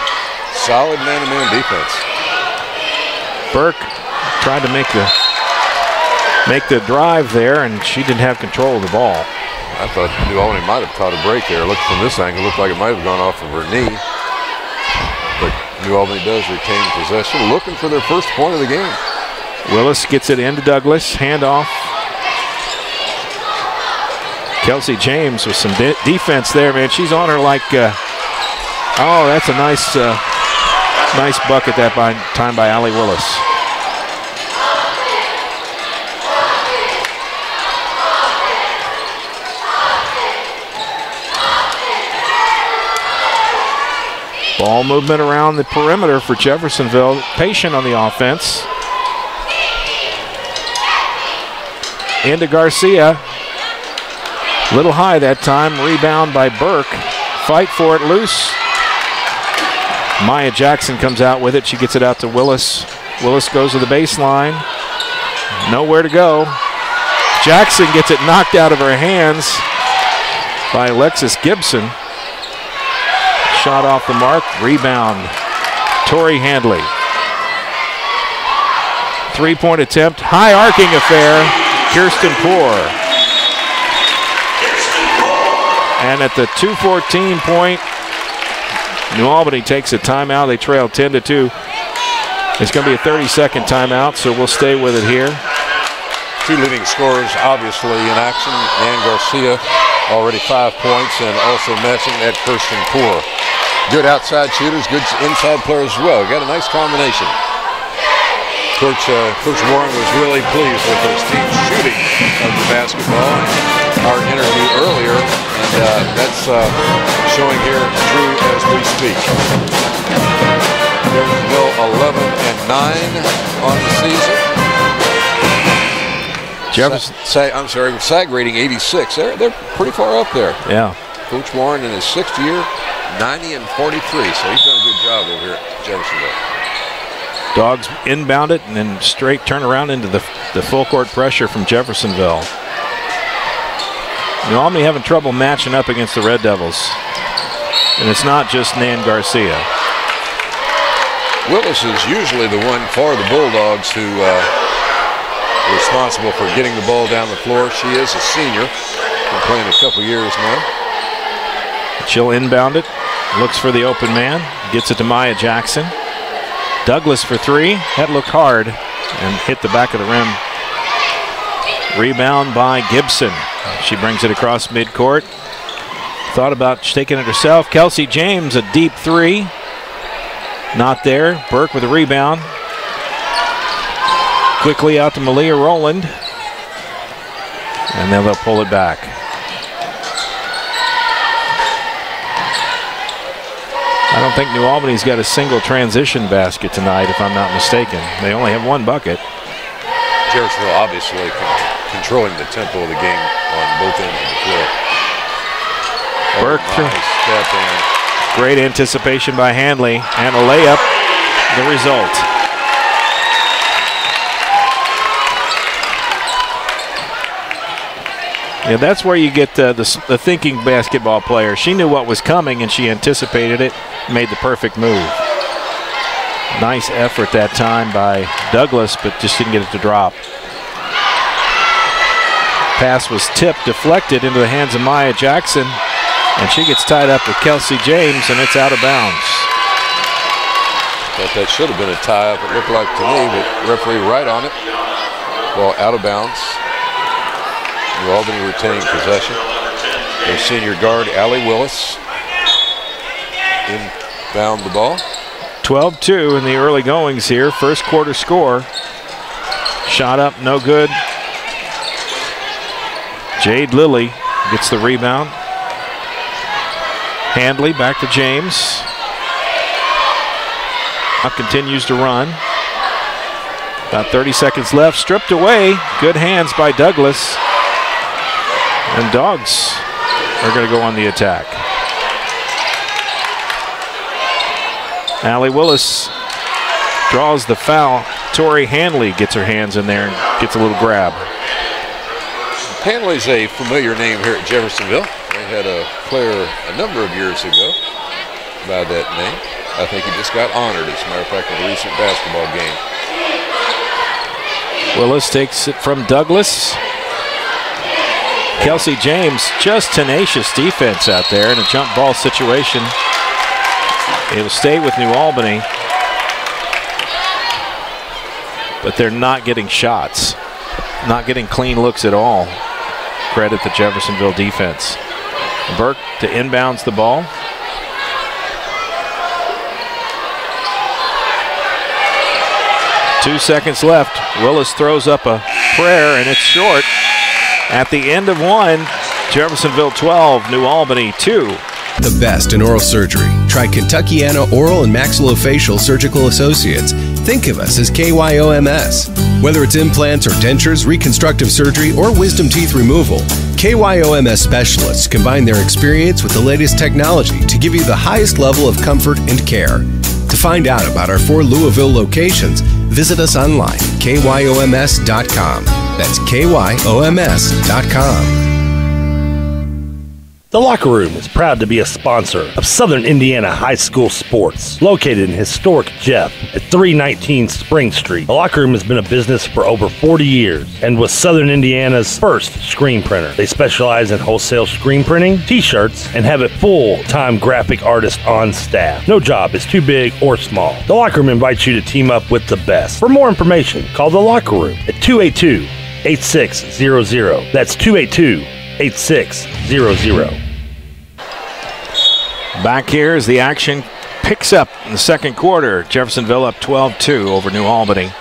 Solid man-to-man defense. Burke tried to make the drive there, and she didn't have control of the ball. I thought New Albany might have caught a break there. Looked from this angle, looked like it might have gone off of her knee. But New Albany does retain possession, looking for their first point of the game. Willis gets it into Douglas, handoff. Kelsey James with some defense there, man. She's on her like, oh, that's a nice bucket that time by Allie Willis. Ball movement around the perimeter for Jeffersonville. Patient on the offense. Into Garcia. Little high that time. Rebound by Burke. Fight for it loose. Maya Jackson comes out with it. She gets it out to Willis. Willis goes to the baseline. Nowhere to go. Jackson gets it knocked out of her hands by Alexis Gibson. Shot off the mark. Rebound. Tori Handley. Three-point attempt. High arcing affair. Kirsten Poor. And at the 2:14 point, New Albany takes a timeout. They trail 10-2. It's going to be a 30-second timeout, so we'll stay with it here. Two leading scorers obviously in action. Ann Garcia, already 5 points, and also matching that Kirsten Poor. Good outside shooters, good inside players as well. Got a nice combination. Coach Warren was really pleased with his team's shooting of the basketball. Our interview earlier, and that's showing here true as we speak. Jeffersonville 11-9 on the season. I'm sorry, SAG rating 86. They're pretty far up there. Yeah. Coach Warren in his 6th year, 90-43. So he's done a good job over here at Jeffersonville. Dogs inbound it and then straight turn around into the full court pressure from Jeffersonville. New Albany having trouble matching up against the Red Devils. And it's not just Nan Garcia. Willis is usually the one for the Bulldogs who responsible for getting the ball down the floor. She is a senior. Been playing a couple years now. She'll inbound it. Looks for the open man. Gets it to Maya Jackson. Douglas for three. That looked hard and hit the back of the rim. Rebound by Gibson. She brings it across midcourt. Thought about taking it herself. Kelsey James, a deep three. Not there. Burke with a rebound. Quickly out to Malia Rowland. And then they'll pull it back. I don't think New Albany's got a single transition basket tonight, if I'm not mistaken. They only have one bucket. Jeffersonville obviously controlling the tempo of the game on both ends of the floor. Burke, step in. Great anticipation by Handley, and a layup, the result. Yeah, that's where you get the thinking basketball player. She knew what was coming and she anticipated it, made the perfect move. Nice effort that time by Douglas, but just didn't get it to drop. Pass was tipped, deflected into the hands of Maya Jackson, and she gets tied up with Kelsey James, and it's out of bounds. Thought that should have been a tie up, it looked like to me, but referee right on it. Ball out of bounds. New Albany retaining possession. Their senior guard, Allie Willis, inbound the ball. 12-2 in the early goings here. First quarter score. Shot up, no good. Jade Lilly gets the rebound. Handley back to James. Up continues to run. About 30 seconds left. Stripped away. Good hands by Douglas. And Dogs are going to go on the attack. Allie Willis draws the foul. Tori Hanley gets her hands in there and gets a little grab. Hanley's a familiar name here at Jeffersonville. They had a player a number of years ago by that name. I think he just got honored, as a matter of fact, in a recent basketball game. Willis takes it from Douglas. Kelsey James, just tenacious defense out there in a jump ball situation. It'll stay with New Albany, but they're not getting shots, not getting clean looks at all. Credit the Jeffersonville defense. Burke to inbounds the ball. Two seconds left. Willis throws up a prayer, and it's short. At the end of one, Jeffersonville 12, New Albany 2. The best in oral surgery. Try Kentuckiana Oral and Maxillofacial Surgical Associates. Think of us as KYOMS. Whether it's implants or dentures, reconstructive surgery, or wisdom teeth removal, KYOMS specialists combine their experience with the latest technology to give you the highest level of comfort and care. To find out about our 4 Louisville locations, visit us online, KYOMS.com. That's KYOMS.com. The Locker Room is proud to be a sponsor of Southern Indiana High School Sports, located in historic Jeff at 319 Spring Street. The Locker Room has been a business for over 40 years and was Southern Indiana's first screen printer. They specialize in wholesale screen printing, t-shirts, and have a full-time graphic artist on staff. No job is too big or small. The Locker Room invites you to team up with the best. For more information, call The Locker Room at 282-8600. That's 282-8600. Back here as the action picks up in the second quarter. Jeffersonville up 12-2 over New Albany.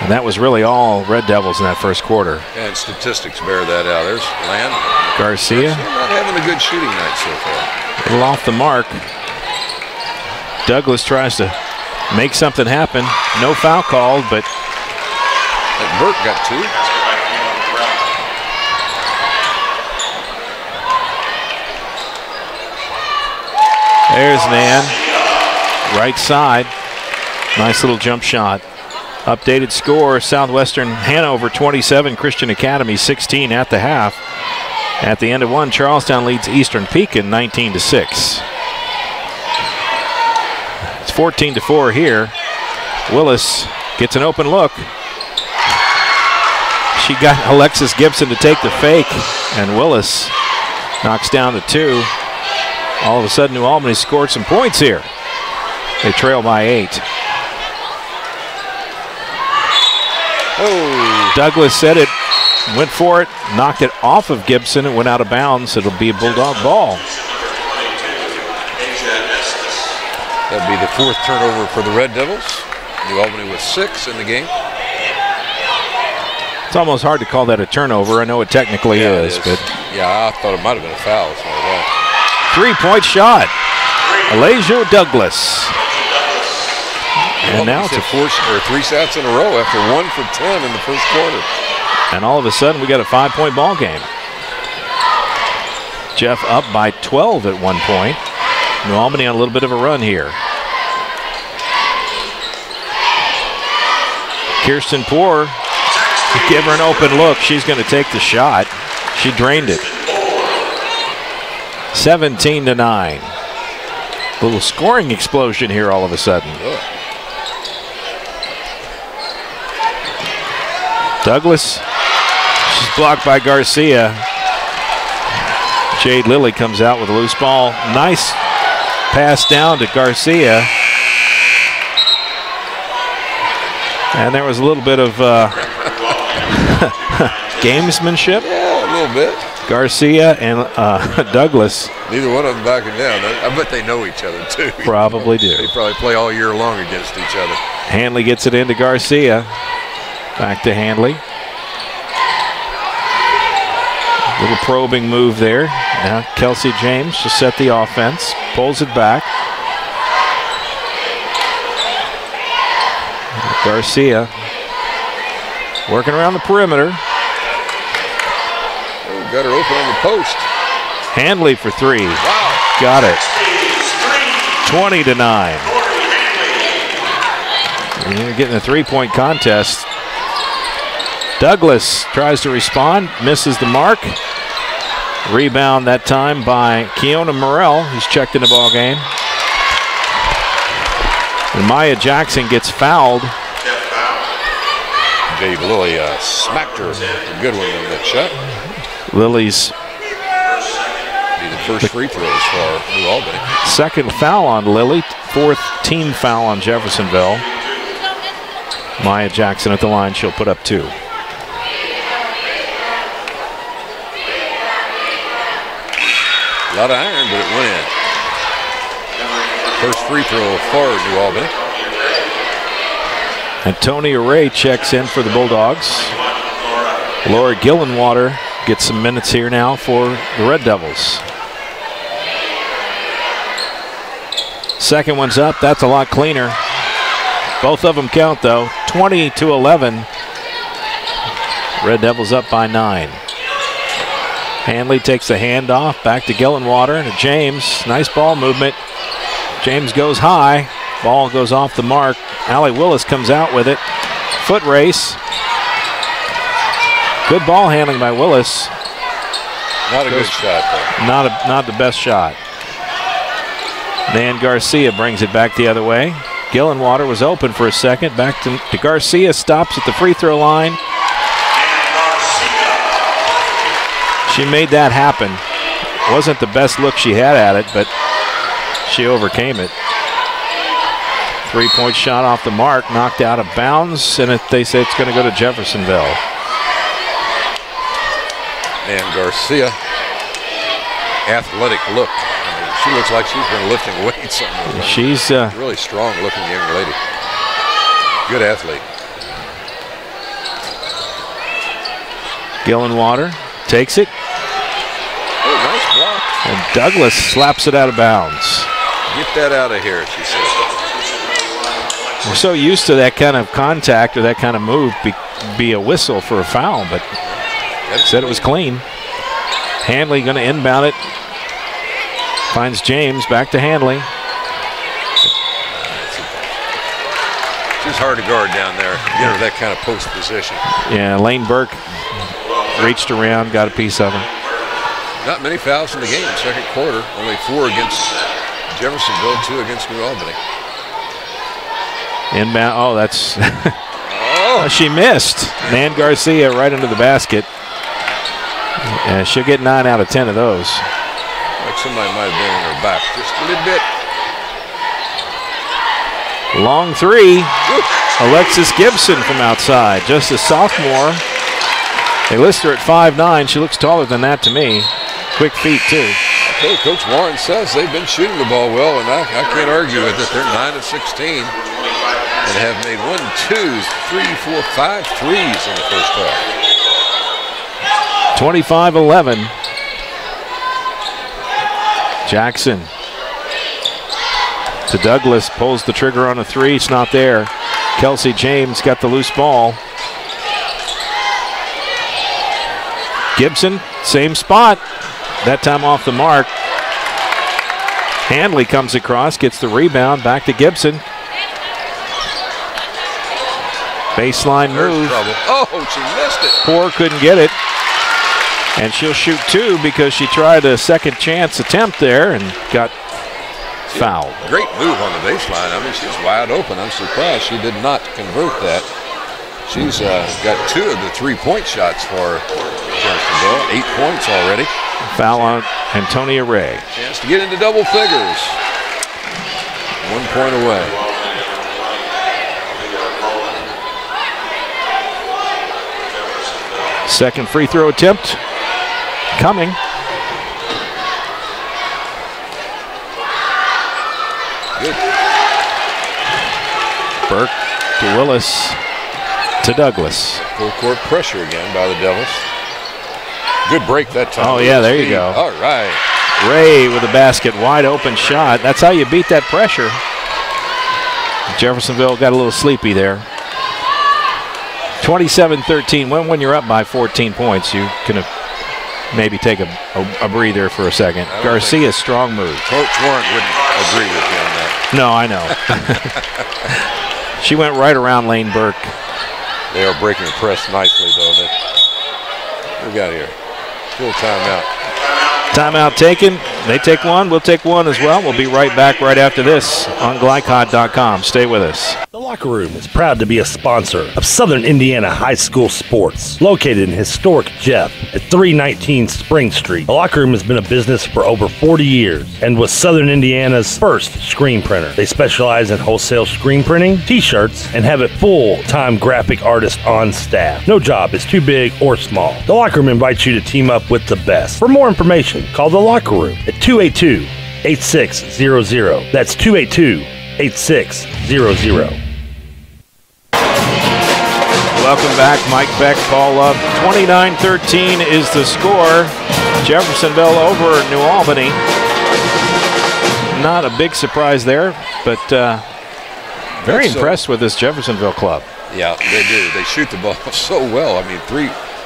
And that was really all Red Devils in that first quarter. And statistics bear that out. There's Land. Garcia not having a good shooting night so far. A little off the mark. Douglas tries to make something happen. No foul called, but Burke got 2. There's Nan, right side. Nice little jump shot. Updated score, Southwestern Hanover 27, Christian Academy 16 at the half. At the end of one, Charlestown leads Eastern Pekin 19-6. It's 14-4 here. Willis gets an open look. She got Alexis Gibson to take the fake, and Willis knocks down the 2. All of a sudden, New Albany scored some points here. They trail by 8. Oh. Douglas said it, went for it, knocked it off of Gibson. It went out of bounds. It'll be a Bulldog ball. That'll be the 4th turnover for the Red Devils. New Albany with 6 in the game. It's almost hard to call that a turnover. I know it technically is, but yeah, I thought it might have been a foul. So that. 3-point shot. Elijah Douglas. And now it's a 3 shots in a row after 1 for 10 in the first quarter. And all of a sudden, we got a 5-point ball game. Jeff up by 12 at one point. New Albany on a little bit of a run here. Kirsten Poor, give her an open look. She's going to take the shot. She drained it. 17-9. Little scoring explosion here all of a sudden. Douglas, she's blocked by Garcia. Jade Lilly comes out with a loose ball. Nice pass down to Garcia. And there was a little bit of gamesmanship. Yeah, a little bit. Garcia and Douglas. Neither one of them backing down. I bet they know each other, too. Probably do. They probably play all year long against each other. Hanley gets it into Garcia. Back to Hanley. Little probing move there. Now Kelsey James to set the offense. Pulls it back. Garcia working around the perimeter. Oh, got her open on the post. Hanley for three. Wow. Got it. 20-9. You're getting a three-point contest. Douglas tries to respond, misses the mark. Rebound that time by Keona Morrell, who's checked in the ball game. And Maya Jackson gets fouled. Dave Lilly smacked her. A good one on that shot. Lily's be the first free throws for New Albany. Second foul on Lily, fourth team foul on Jeffersonville. Maya Jackson at the line, she'll put up two. A lot of iron, but it went in. First free throw for New Albany. Antonia Ray checks in for the Bulldogs. Laura Gillenwater gets some minutes here now for the Red Devils. Second one's up. That's a lot cleaner. Both of them count, though. 20-11. Red Devils up by 9. Hanley takes the handoff. Back to Gillenwater to James. Nice ball movement. James goes high. Ball goes off the mark. Allie Willis comes out with it. Foot race. Good ball handling by Willis. Not a good shot, though. Not the best shot. Nan Garcia brings it back the other way. Gillenwater was open for a second. Back to Garcia. Stops at the free throw line. She made that happen. Wasn't the best look she had at it, but she overcame it. Three-point shot off the mark, knocked out of bounds, and they say it's going to go to Jeffersonville. And Garcia, athletic look. I mean, she looks like she's been lifting weights. She's really strong-looking young lady. Good athlete. Gillenwater takes it. Oh, nice block. And Douglas slaps it out of bounds. Get that out of here, she says. We're so used to that kind of contact or that kind of move be a whistle for a foul, but said it was clean. Hanley going to inbound it. Finds James, back to Hanley. She's hard to guard down there. Get her that kind of post position. Yeah, Lane Burke reached around, got a piece of him. Not many fouls in the game, second quarter. Only 4 against Jeffersonville, 2 against New Albany. Inbound, oh, that's, she missed. Nan Garcia right into the basket. She'll get 9 out of 10 of those. Like somebody might have been in her back just a little bit. Long three. Alexis Gibson from outside, just a sophomore. They list her at 5'9". She looks taller than that to me. Quick feet, too. Okay, Coach Warren says they've been shooting the ball well, and I can't argue with it. They're 9 of 16 and have made 1, 2, 3, 4, 5 threes in the first half. 25-11. Jackson to Douglas, pulls the trigger on a three. It's not there. Kelsey James got the loose ball. Gibson, same spot. That time off the mark. Hanley comes across, gets the rebound, back to Gibson. Baseline move. Oh, she missed it. Poor couldn't get it. And she'll shoot 2 because she tried a second chance attempt there and got fouled. Great move on the baseline. I mean, she's wide open. I'm surprised she did not convert that. She's got 2 of the 3-point shots for Jeffersonville. 8 points already. Foul on Antonia Ray. Chance to get into double figures. 1 point away. Second free throw attempt coming. Good. Burke to Willis to Douglas. Full court pressure again by the Devils. Good break that time. Oh, yeah, there you go. All right. Ray with a basket, wide open shot. That's how you beat that pressure. Jeffersonville got a little sleepy there. 27-13. When you're up by 14 points, you can maybe take a breather for a second. Garcia's strong move. Coach Warren wouldn't agree with you on that. No, I know. She went right around Lane Burke. They are breaking the press nicely, though. What we got here? Full timeout. Timeout taken. They take one. We'll take one as well. We'll be right back right after this on GLICOD.com. Stay with us. The Locker Room is proud to be a sponsor of Southern Indiana High School Sports, located in historic Jeff at 319 Spring Street. The Locker Room has been a business for over 40 years and was Southern Indiana's first screen printer. They specialize in wholesale screen printing, t-shirts, and have a full-time graphic artist on staff. No job is too big or small. The Locker Room invites you to team up with the best. For more information, call The Locker Room at 282-8600. That's 282-8600. Welcome back. Mike Beck, Paul Love. 29-13 is the score. Jeffersonville over New Albany. Not a big surprise there, but very impressed with this Jeffersonville club. Yeah, they do. They shoot the ball so well. I mean,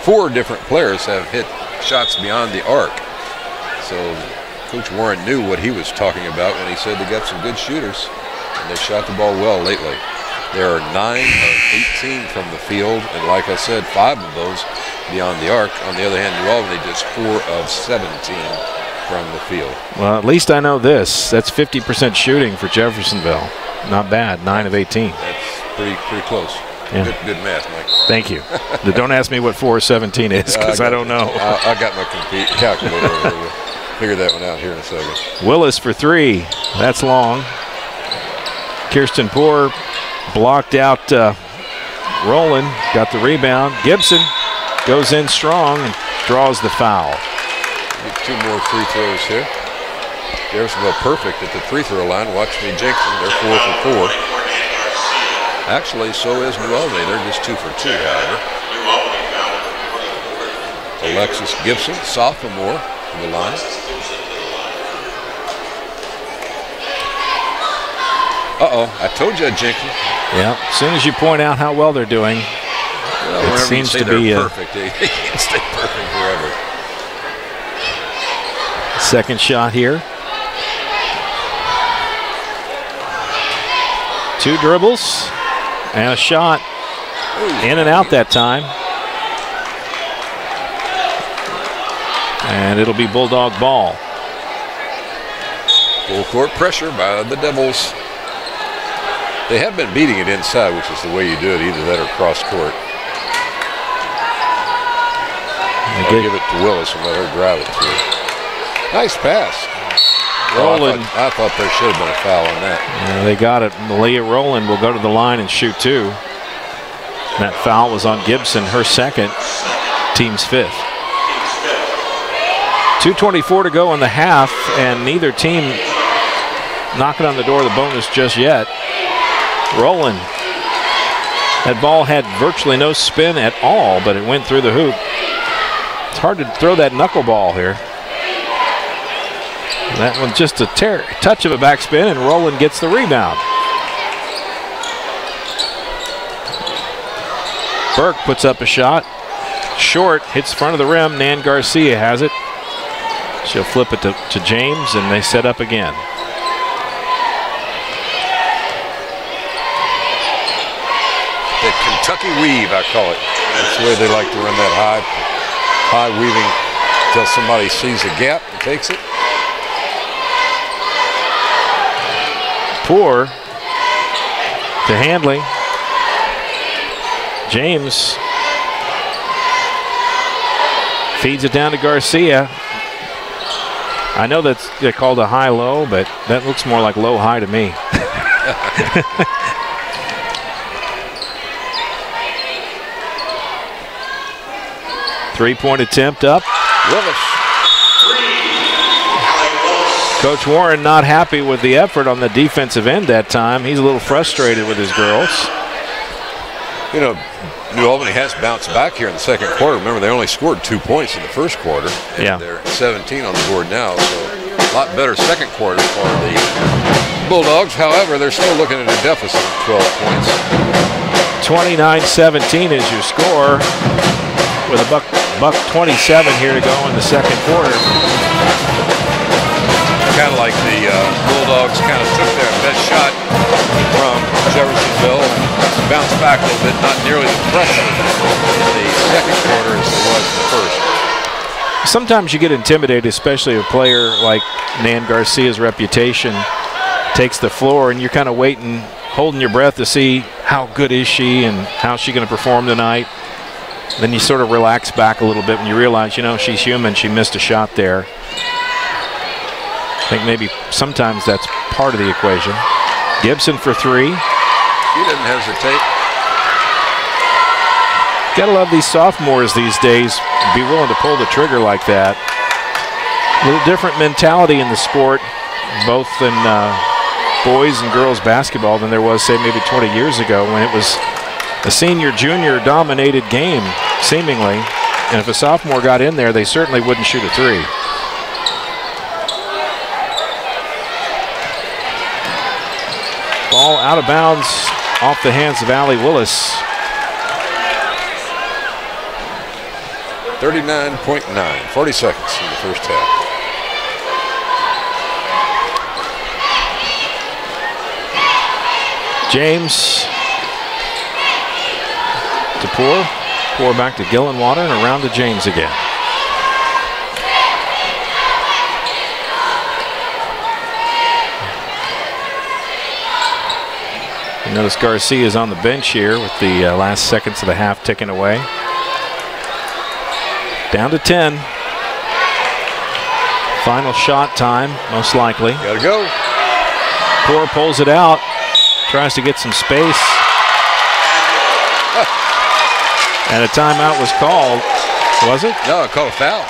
4 different players have hit shots beyond the arc. So Coach Warren knew what he was talking about when he said they got some good shooters, and they shot the ball well lately. There are 9 of 18 from the field, and like I said, 5 of those beyond the arc. On the other hand, New Albany just 4 of 17 from the field. Well, at least I know this. That's 50% shooting for Jeffersonville. Not bad, 9 of 18. That's pretty close. Yeah. Good math, Mike. Thank you. Don't ask me what 4 of 17 is, because I don't know. I got my calculator over here. We'll figure that one out here in a second. Willis for 3. That's long. Kirsten Poor blocked out Rowland, got the rebound. Gibson goes in strong and draws the foul. Get 2 more free throws here. Jeffersonville perfect at the free throw line. Watch me jinx them. They're 4 for 4. Actually, so is New Albany. They're just 2 for 2, however. Alexis Gibson, sophomore, to the line. I told you I'd jinx them. Yeah, as soon as you point out how well they're doing, well, it seems to be perfect. They can't stay perfect forever. Second shot here. 2 dribbles and a shot. In and out that time. And it'll be Bulldog ball. Full court pressure by the Devils. They have been beating it inside, which is the way you do it, either that or cross court. I'll give it to Willis and let her drive it through. Nice pass. Rowland. I thought there should have been a foul on that. Yeah, they got it. Malia Rowland will go to the line and shoot 2. That foul was on Gibson, her second, team's 5th. 2:24 to go in the half, and neither team knocking on the door of the bonus just yet. Rowland. That ball had virtually no spin at all, but it went through the hoop. It's hard to throw that knuckleball here. That one just a touch of a backspin, and Rowland gets the rebound. Burke puts up a shot. Short, hits front of the rim. Nan Garcia has it. She'll flip it to James, and they set up again. The Kentucky weave, I call it. That's the way they like to run that high weaving until somebody sees a gap and takes it. Poor to Handley. James feeds it down to Garcia. I know they're called a high-low, but that looks more like low-high to me. Three-point attempt up. Willis. Coach Warren not happy with the effort on the defensive end that time. He's a little frustrated with his girls. You know, New Albany has bounced back here in the second quarter. Remember, they only scored 2 points in the first quarter. And yeah. They're at 17 on the board now, so a lot better second quarter for the Bulldogs. However, they're still looking at a deficit of 12 points. 29-17 is your score with a buck 27 here to go in the second quarter. Kind of like the Bulldogs kind of took their best shot from Jeffersonville and bounced back a little bit, not nearly the pressure in the second quarter as there was in the first. Sometimes you get intimidated, especially a player like Nan Garcia's reputation takes the floor and you're kind of waiting, holding your breath to see how good is she and how's she going to perform tonight. Then you sort of relax back a little bit when you realize, you know, she's human, she missed a shot there. I think maybe sometimes that's part of the equation. Gibson for three. She didn't hesitate. Gotta love these sophomores these days, be willing to pull the trigger like that. A little different mentality in the sport, both in boys and girls basketball than there was, say, maybe 20 years ago when it was a senior-junior dominated game, seemingly. And if a sophomore got in there, they certainly wouldn't shoot a three. Ball out of bounds off the hands of Allie Willis. 39.9, 40 seconds in the first half. James to pour back to Gillenwater and around to James again. You notice Garcia is on the bench here with the last seconds of the half ticking away. Down to 10. Final shot time, most likely. Gotta go. Poor pulls it out, tries to get some space. And a timeout was called, was it? No, it called a foul.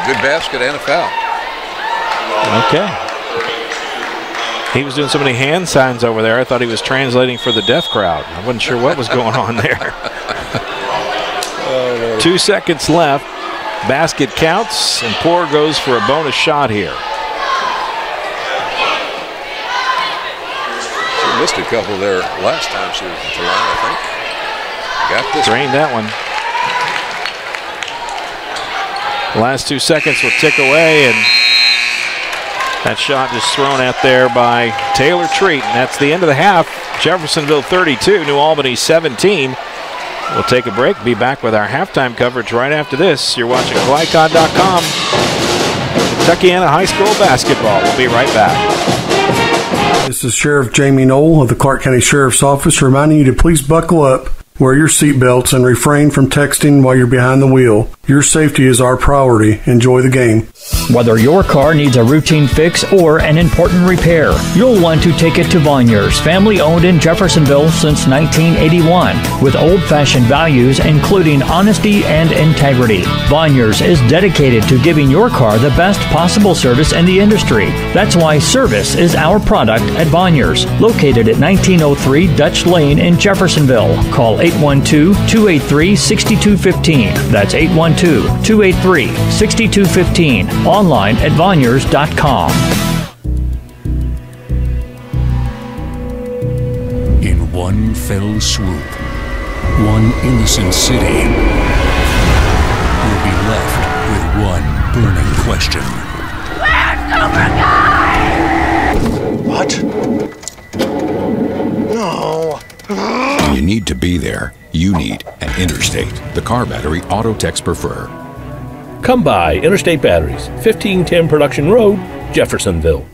Good basket and a foul. Okay. He was doing so many hand signs over there, I thought he was translating for the deaf crowd. I wasn't sure what was going on there. 2 seconds left. Basket counts, and Poor goes for a bonus shot here. She missed a couple there last time she was at the line, I think. Got this. Drained that one. The last 2 seconds will tick away, and that shot just thrown out there by Taylor Treat, and that's the end of the half. Jeffersonville 32, New Albany 17. We'll take a break, be back with our halftime coverage right after this. You're watching GLICOD.com. Kentuckiana High School basketball. We'll be right back. This is Sheriff Jamie Knoll of the Clark County Sheriff's Office reminding you to please buckle up, wear your seatbelts, and refrain from texting while you're behind the wheel. Your safety is our priority. Enjoy the game. Whether your car needs a routine fix or an important repair, you'll want to take it to Vonyers, family owned in Jeffersonville since 1981, with old-fashioned values including honesty and integrity. Vonyers is dedicated to giving your car the best possible service in the industry. That's why service is our product at Vonyers, located at 1903 Dutch Lane in Jeffersonville. Call 812-283-6215. That's 812-283-6215. Online at Vonyers.com. In one fell swoop, one innocent city will be left with one burning question. Where's Cobra Guy? What? No. When you need to be there, you need an Interstate, the car battery auto techs prefer. Come by Interstate Batteries, 1510 Production Road, Jeffersonville.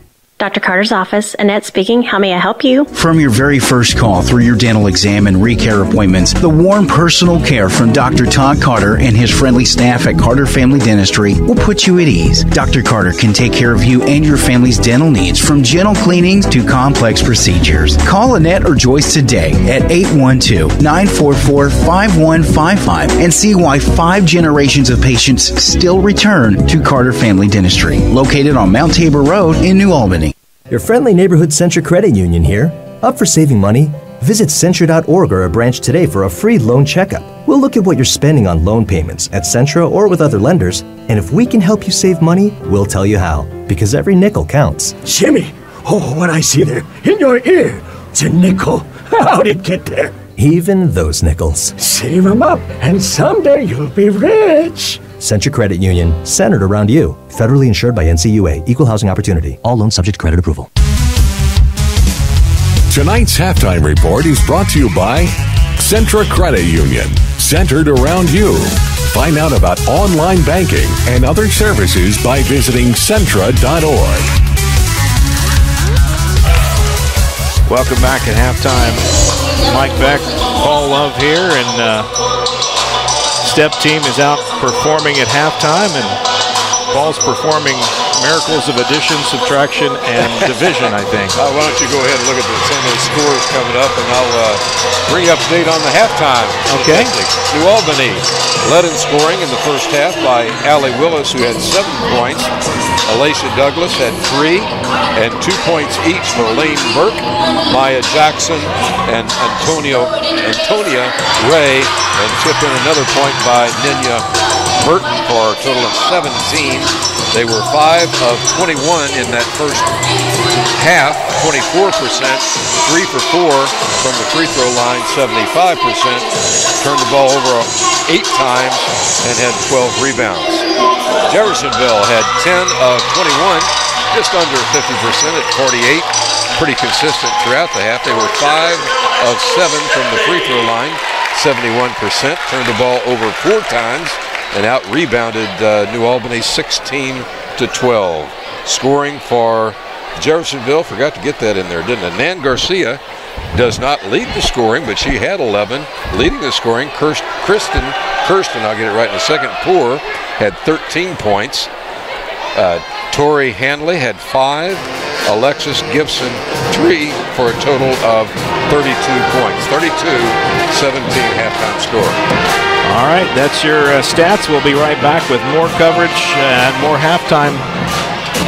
Dr. Carter's office, Annette speaking. How may I help you? From your very first call through your dental exam and recare appointments, the warm personal care from Dr. Todd Carter and his friendly staff at Carter Family Dentistry will put you at ease. Dr. Carter can take care of you and your family's dental needs, from gentle cleanings to complex procedures. Call Annette or Joyce today at 812-944-5155 and see why 5 generations of patients still return to Carter Family Dentistry, located on Mount Tabor Road in New Albany. Your friendly neighborhood Centra Credit Union here. Up for saving money? Visit Centra.org or a branch today for a free loan checkup. We'll look at what you're spending on loan payments at Centra or with other lenders, and if we can help you save money, we'll tell you how, because every nickel counts. Jimmy! Oh, what I see there in your ear! It's a nickel. How'd it get there? Even those nickels. Save them up, and someday you'll be rich. Centra Credit Union, centered around you. Federally insured by NCUA. Equal housing opportunity. All loans subject to credit approval. Tonight's halftime report is brought to you by Centra Credit Union, centered around you. Find out about online banking and other services by visiting Centra.org. Welcome back at halftime. Mike Beck, Paul Love here, and Step team is out performing at halftime, and Paul's performing miracles of addition, subtraction, and division, I think. Why don't you go ahead and look at some of those scores coming up, and I'll bring you up to date on the halftime statistics. New Albany led in scoring in the first half by Allie Willis, who had 7 points. Alicia Douglas had 3, and 2 points each for Lane Burke, Maya Jackson, and Antonia Ray, and chip in another point by Ninya Burton for a total of 17. They were 5 of 21 in that first half, 24%, 3 for 4 from the free throw line, 75%, turned the ball over 8 times and had 12 rebounds. Jeffersonville had 10 of 21, just under 50% at 48, pretty consistent throughout the half. They were 5 of 7 from the free throw line, 71%, turned the ball over 4 times, and out-rebounded New Albany 16 to 12. Scoring for Jeffersonville, forgot to get that in there, didn't it? Nan Garcia does not lead the scoring, but she had 11. Leading the scoring, Kirsten, I'll get it right in a second, Poor had 13 points. Tori Hanley had 5. Alexis Gibson 3 for a total of 32 points. 32-17 halftime score. All right, that's your stats. We'll be right back with more coverage and more halftime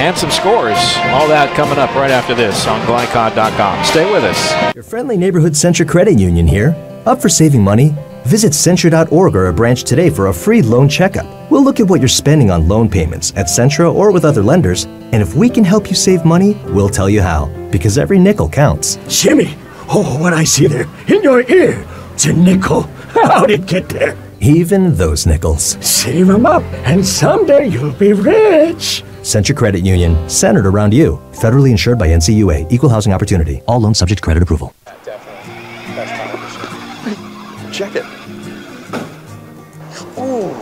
and some scores. All that coming up right after this on GLICOD.com. Stay with us. Your friendly neighborhood Centra Credit Union here. Up for saving money? Visit Centra.org or a branch today for a free loan checkup. We'll look at what you're spending on loan payments at Centra or with other lenders, and if we can help you save money, we'll tell you how, because every nickel counts. Jimmy! Oh, what I see there in your ear! It's a nickel. How'd it get there? Even those nickels. Save them up, and someday you'll be rich. Centra Credit Union, centered around you. Federally insured by NCUA. Equal housing opportunity. All loans subject to credit approval. Check it. Ooh.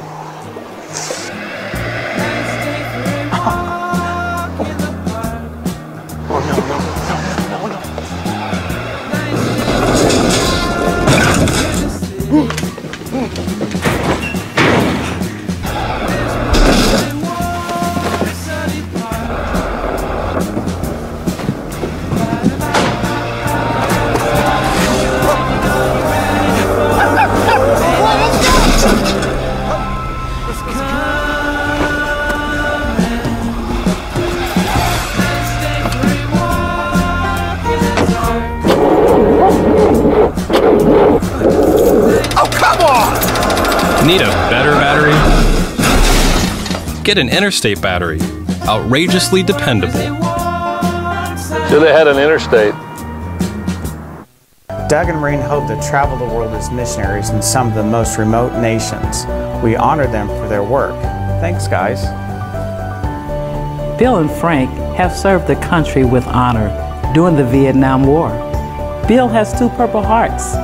Need a better battery? Get an Interstate battery. Outrageously dependable. Should have had an Interstate. Doug and Maureen hope to travel the world as missionaries in some of the most remote nations. We honor them for their work. Thanks, guys. Bill and Frank have served the country with honor during the Vietnam War. Bill has 2 Purple Hearts.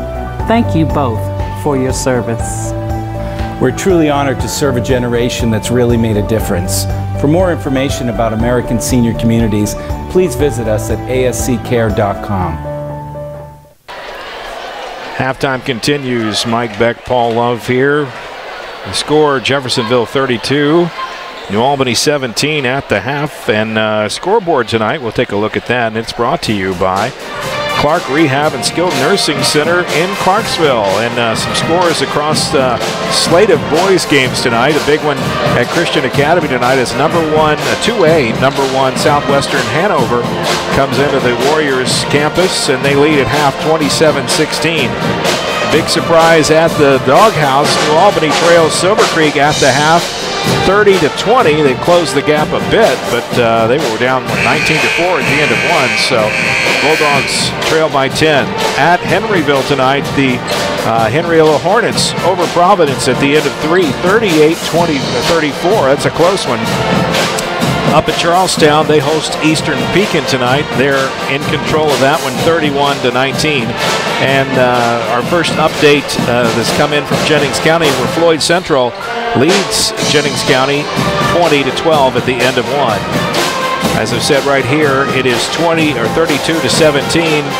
Thank you both for your service. We're truly honored to serve a generation that's really made a difference. For more information about American Senior Communities, please visit us at asccare.com. Halftime continues. Mike Beck, Paul Love here. The score, Jeffersonville 32, New Albany 17 at the half. And scoreboard tonight, we'll take a look at that. And it's brought to you by Clark Rehab and Skilled Nursing Center in Clarksville. And some scores across the slate of boys games tonight. A big one at Christian Academy tonight is number 1 Southwestern Hanover comes into the Warriors campus, and they lead at half 27-16. Big surprise at the Doghouse. New Albany trails Silver Creek at the half 30-20. They closed the gap a bit, but they were down 19-4 at the end of one. So Bulldogs trail by 10. At Henryville tonight, the Henrietta Hornets over Providence at the end of 3, 38-34. That's a close one. Up at Charlestown, they host Eastern Pekin tonight. They're in control of that one, 31-19. And our first update that's come in from Jennings County, where Floyd Central leads Jennings County 20-12 at the end of one. As I've said right here, it is 32-17.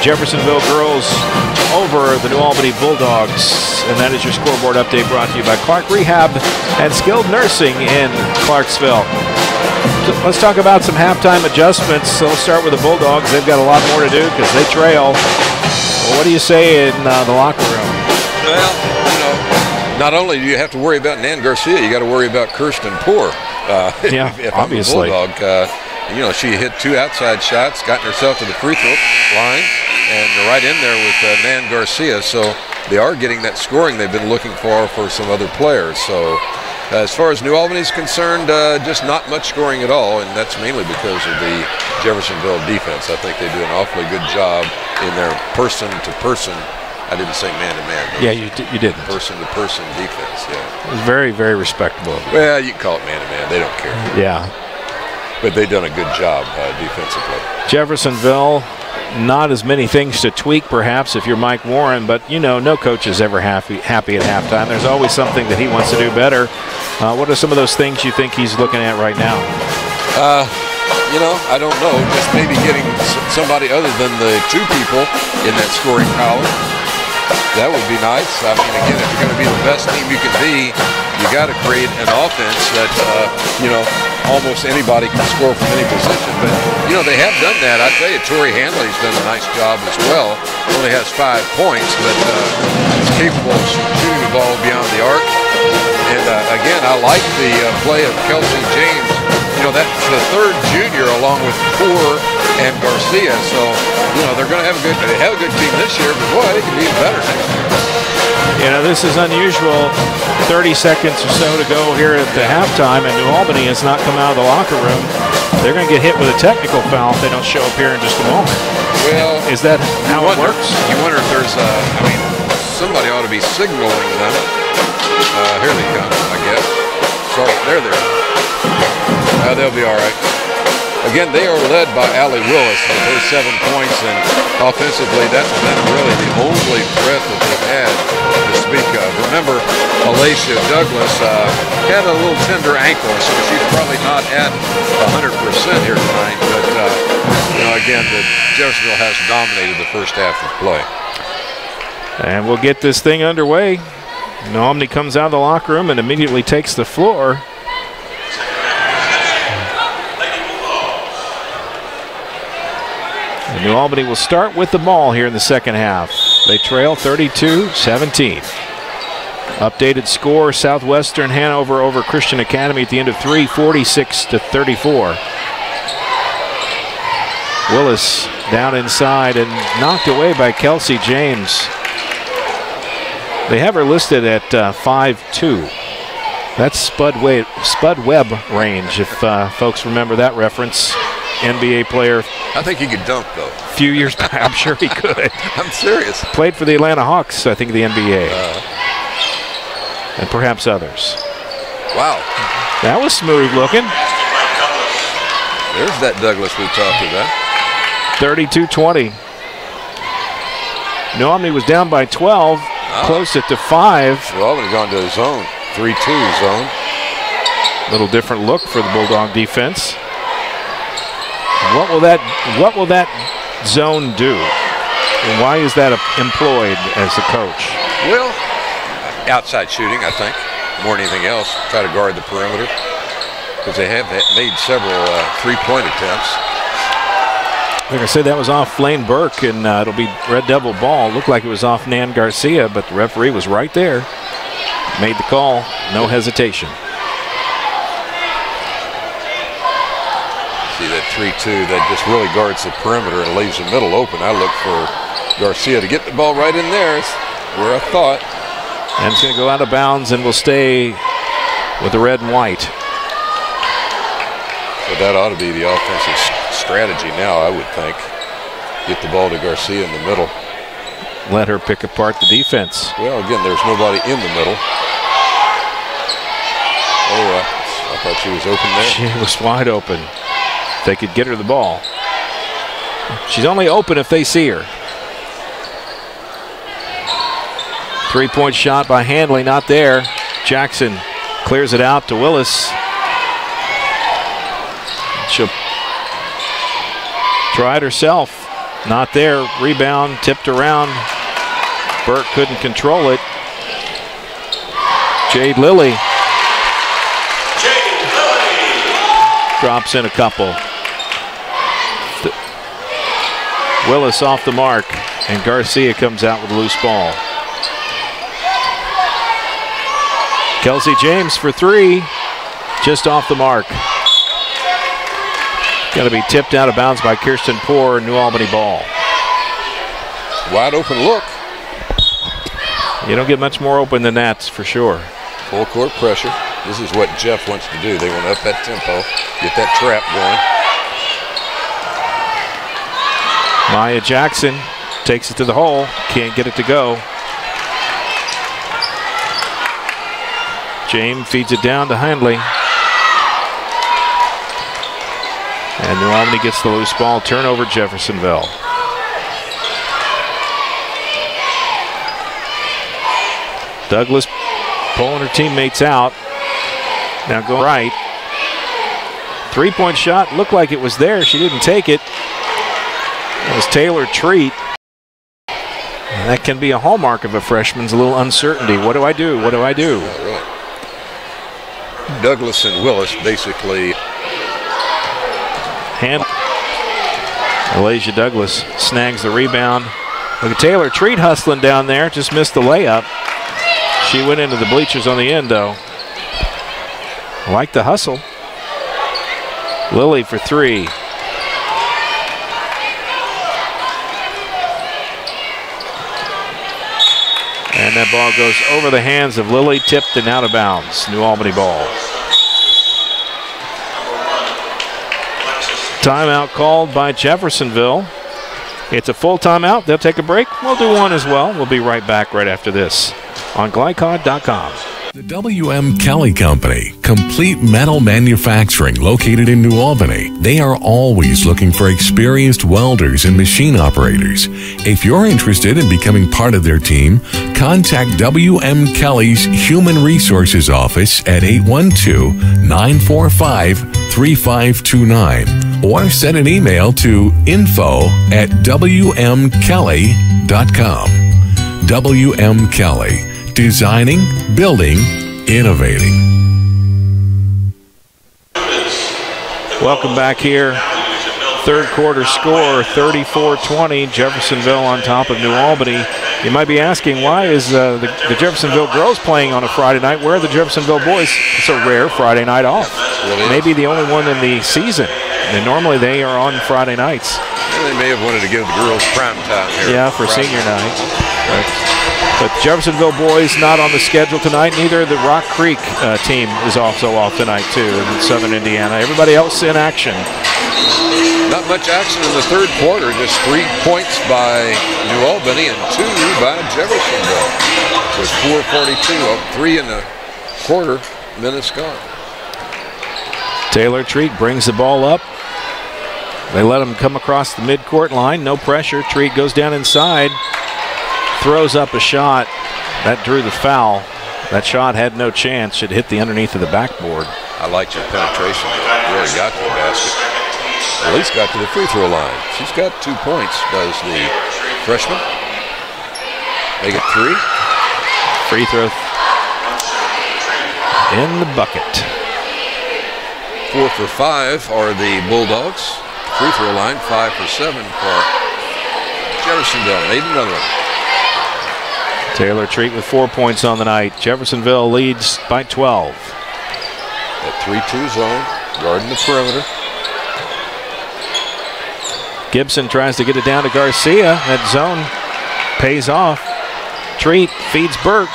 Jeffersonville girls over the New Albany Bulldogs. And that is your scoreboard update brought to you by Clark Rehab and Skilled Nursing in Clarksville. Let's talk about some halftime adjustments. So let's start with the Bulldogs. They've got a lot more to do because they trail. Well, what do you say in the locker room? Well, not only do you have to worry about Nan Garcia, you got to worry about Kirsten Poor. If obviously. I'm the Bulldog, she hit 2 outside shots, gotten herself to the free throw line, and right in there with Nan Garcia. So they are getting that scoring they've been looking for some other players. So as far as New Albany is concerned, just not much scoring at all, and that's mainly because of the Jeffersonville defense. I think they do an awfully good job in their person-to-person. I didn't say man-to-man. Yeah, you didn't. Person-to-person defense, yeah. It was very, very respectable. Well, you can call it man-to-man. They don't care. Yeah. But they've done a good job defensively. Jeffersonville, not as many things to tweak, perhaps, if you're Mike Warren, but, no coach is ever happy at halftime. There's always something that he wants to do better. What are some of those things you think he's looking at right now? I don't know. Just maybe getting somebody other than the 2 people in that scoring column. That would be nice. I mean, again, if you're going to be the best team you can be, you got to create an offense that, almost anybody can score from any position. But, they have done that. I tell you, Tori Hanley's done a nice job as well. Only has 5 points, but is capable of shooting the ball beyond the arc. And, again, I like the play of Kelsey James. That's the 3rd junior along with Poor and Garcia. So, they're going to have a good team this year, but boy, they can be better next year. This is unusual. 30 seconds or so to go here at the halftime, and New Albany has not come out of the locker room. They're going to get hit with a technical foul if they don't show up here in just a moment. Well, is that how it works? You wonder if there's somebody ought to be signaling them. Here they come, I guess. Sorry, they're there. They'll be all right. Again, they are led by Allie Willis with her 7 points, and offensively, that's been really the only threat that they've had to speak of. Remember, Alacia Douglas had a little tender ankle, so she's probably not at 100% here tonight. But again, Jeffersonville has dominated the first half of play. And we'll get this thing underway. New Albany comes out of the locker room and immediately takes the floor. And New Albany will start with the ball here in the second half. They trail 32-17. Updated score, Southwestern Hanover over Christian Academy at the end of 3, 46-34. Willis down inside and knocked away by Kelsey James. They have her listed at 5'2". That's Spud Webb range, if folks remember that reference. NBA player. I think he could dunk, though. A few years back, I'm sure he could. I'm serious. Played for the Atlanta Hawks, I think, the NBA. And perhaps others. Wow. That was smooth looking. There's that Douglas we talked about. 32-20. New Albany was down by 12. Closed it to 5. New Albany gone to a zone. 3-2 zone. Little different look for the Bulldog defense. What will that zone do? And why is that employed as a coach? Well, outside shooting, I think, more than anything else. Try to guard the perimeter because they have made several three-point attempts. Like I said, that was off Lane Burke, and it'll be Red Devil ball. Looked like it was off Nan Garcia, but the referee was right there. Made the call, no hesitation. See that 3-2 that just really guards the perimeter and leaves the middle open. I look for Garcia to get the ball right in there. It's where I thought. And it's going to go out of bounds and will stay with the red and white. So that ought to be the offensive strategy now, I would think. Get the ball to Garcia in the middle. Let her pick apart the defense. Well, again, there's nobody in the middle. Oh, I thought she was open there. She was wide open. They could get her the ball. She's only open if they see her. Three-point shot by Handley, not there. Jackson clears it out to Willis. She'll try it herself. Not there. Rebound tipped around. Burke couldn't control it. Jade Lilly drops in a couple. Willis off the mark, and Garcia comes out with a loose ball. Kelsey James for three, just off the mark. Got to be tipped out of bounds by Kirsten Poor, New Albany ball. Wide open look. You don't get much more open than that, for sure. Full court pressure. This is what Jeff wants to do. They want to up that tempo, get that trap going. Maya Jackson takes it to the hole, can't get it to go. James feeds it down to Handley. And New Albany gets the loose ball. Turnover, Jeffersonville. Douglas pulling her teammates out. Now go right. Three-point shot looked like it was there. She didn't take it. It was Taylor Treat. And that can be a hallmark of a freshman's, a little uncertainty. What do I do? What do I do? Douglas and Willis basically. Alasia Douglas snags the rebound. Look at Taylor Treat hustling down there. Just missed the layup. She went into the bleachers on the end, though. I like the hustle. Lilly for three. And that ball goes over the hands of Lilly, tipped and out of bounds. New Albany ball. Timeout called by Jeffersonville. It's a full timeout. They'll take a break. We'll do one as well. We'll be right back right after this on GLICOD.com. The W.M. Kelly Company, complete metal manufacturing located in New Albany. They are always looking for experienced welders and machine operators. If you're interested in becoming part of their team, contact W.M. Kelly's Human Resources Office at 812-945-3529 or send an email to info@wmkelly.com. W.M. Kelly. Designing, building, innovating. Welcome back here. Third quarter score, 34-20. Jeffersonville on top of New Albany. You might be asking, why is the Jeffersonville girls playing on a Friday night? Where are the Jeffersonville boys? It's a rare Friday night off. Maybe the only one in the season. And normally they are on Friday nights. Well, they may have wanted to give the girls prime time here. Yeah, for senior night. But Jeffersonville boys not on the schedule tonight. Neither the Rock Creek team is also off tonight, too, in Southern Indiana. Everybody else in action. Not much action in the third quarter. Just 3 points by New Albany and 2 by Jeffersonville. With 4:42 up, 3 in the quarter, minutes gone. Taylor Treat brings the ball up. They let him come across the midcourt line. No pressure. Treat goes down inside. Throws up a shot. That drew the foul. That shot had no chance. Should hit the underneath of the backboard. I liked your penetration. Really got to the basket. At least got to the free throw line. She's got 2 points, does the freshman. Make it 3. Free throw in the bucket. 4 for 5 are the Bulldogs. Free throw line, 5 for 7 for Jeffersonville. Made another one. Taylor Treat with 4 points on the night. Jeffersonville leads by 12. That 3-2 zone, guarding the perimeter. Gibson tries to get it down to Garcia. That zone pays off. Treat feeds Burke.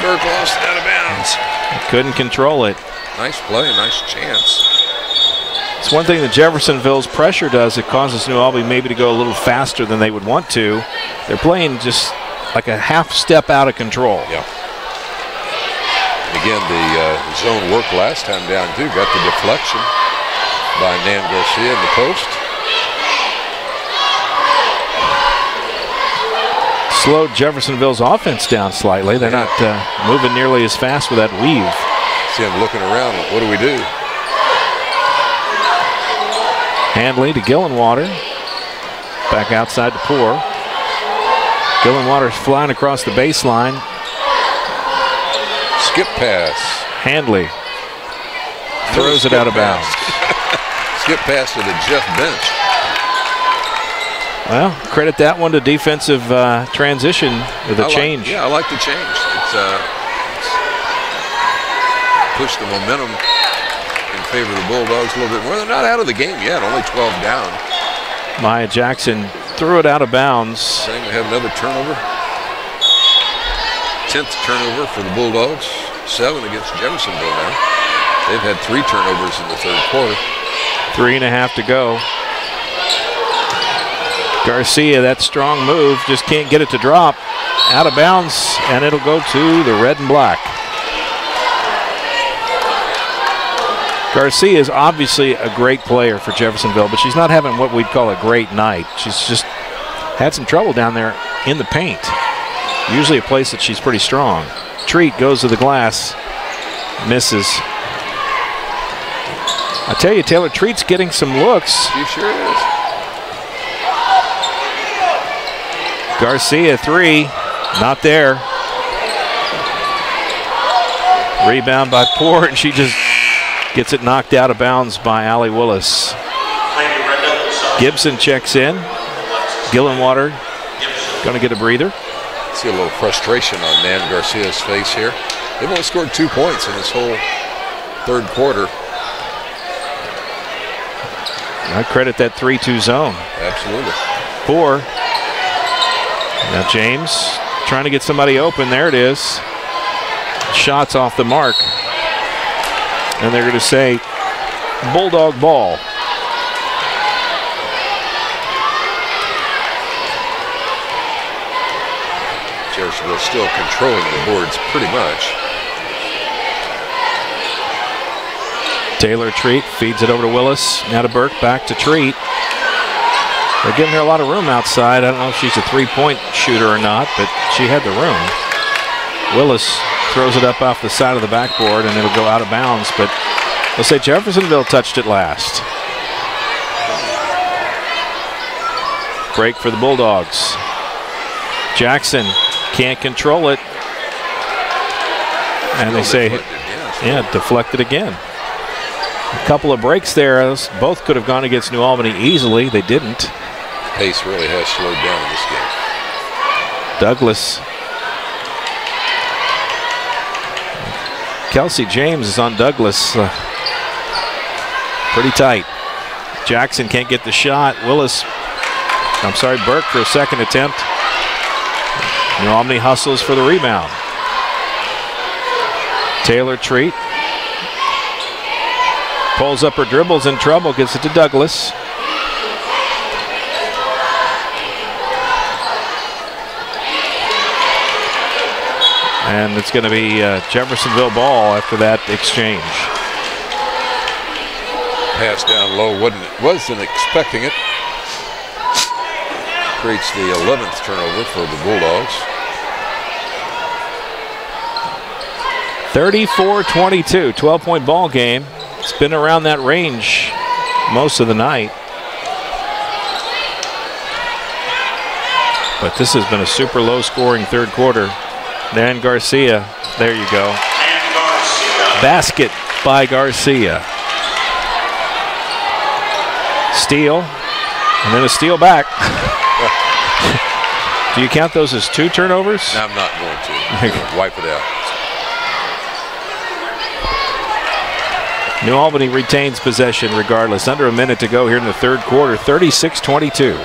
Burke lost it out of bounds. Couldn't control it. Nice play, nice chance. It's one thing that Jeffersonville's pressure does. It causes New Albany maybe to go a little faster than they would want to. They're playing just like a half step out of control. Yeah. Again, the zone worked last time down too. Got the deflection by Nan Garcia in the post. Slowed Jeffersonville's offense down slightly. They're not moving nearly as fast with that weave. See him looking around. What do we do? Handley to Gillenwater. Back outside to Poor. Gillenwater's flying across the baseline. Skip pass. Handley throws it out of bounds. Skip pass to the Jeff bench. Well, credit that one to defensive transition with a change. I like the change. It's pushed the momentum in favor of the Bulldogs a little bit more. They're not out of the game yet, only 12 down. Maya Jackson threw it out of bounds. Saying we have another turnover. 10th turnover for the Bulldogs. 7 against Jeffersonville now. They've had 3 turnovers in the third quarter. 3.5 to go. Garcia, that strong move, just can't get it to drop. Out of bounds, and it'll go to the red and black. Garcia is obviously a great player for Jeffersonville, but she's not having what we'd call a great night. She's just had some trouble down there in the paint. Usually a place that she's pretty strong. Treat goes to the glass, misses. I tell you, Taylor Treat's getting some looks. She sure is. Garcia 3, not there. Rebound by Poor, and she just gets it knocked out of bounds by Allie Willis. Gibson checks in. Gillenwater going to get a breather. See a little frustration on Nan Garcia's face here. They've only scored 2 points in this whole third quarter. I credit that 3-2 zone. Absolutely. Poor. Now James trying to get somebody open. There it is. Shots off the mark. And they're going to say Bulldog ball. Jeffersonville still controlling the boards pretty much. Taylor Treat feeds it over to Willis. Now to Burke, back to Treat. They're giving her a lot of room outside. I don't know if she's a three-point shooter or not, but she had the room. Willis throws it up off the side of the backboard, and it'll go out of bounds, but let's say Jeffersonville touched it last. Break for the Bulldogs. Jackson can't control it. And they say, deflected again. A couple of breaks there. Both could have gone against New Albany easily. They didn't. Pace really has slowed down in this game. Douglas. Kelsey James is on Douglas. Pretty tight. Jackson can't get the shot. Burke for a second attempt. New Albany hustles for the rebound. Taylor Treat pulls up her dribbles in trouble, gives it to Douglas. And it's going to be Jeffersonville ball after that exchange. Pass down low, wasn't expecting it. Creates the 11th turnover for the Bulldogs. 34-22, 12-point ball game. It's been around that range most of the night. But this has been a super low-scoring third quarter. Dan Garcia, there you go. Basket by Garcia. Steal, and then a steal back. Do you count those as 2 turnovers? No, I'm not going to. I'm going to wipe it out. New Albany retains possession regardless. Under a minute to go here in the third quarter, 36-22.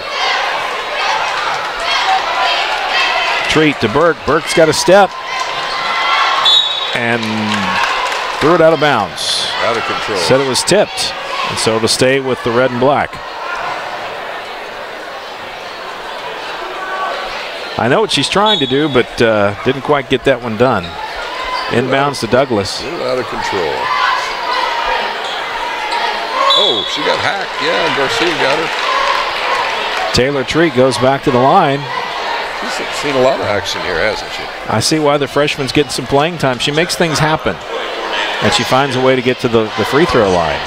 Treat to Burke. Burke's got a step. And threw it out of bounds. Out of control. Said it was tipped. And so it'll stay with the red and black. I know what she's trying to do, but didn't quite get that one done. Inbounds to Douglas. A little out of control. Oh, she got hacked. Yeah, Garcia got her. Taylor Treat goes back to the line. She's seen a lot of action here, hasn't she? I see why the freshman's getting some playing time. She makes things happen. And she finds a way to get to the free throw line.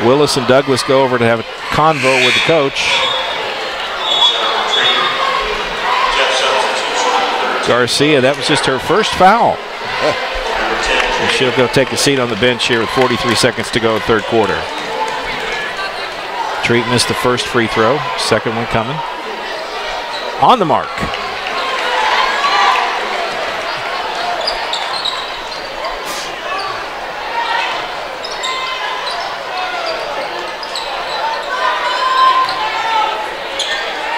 Willis and Douglas go over to have a convo with the coach. Garcia, that was just her first foul. And she'll go take a seat on the bench here with 43 seconds to go, third quarter. Treat missed the first free throw, second one coming. On the mark.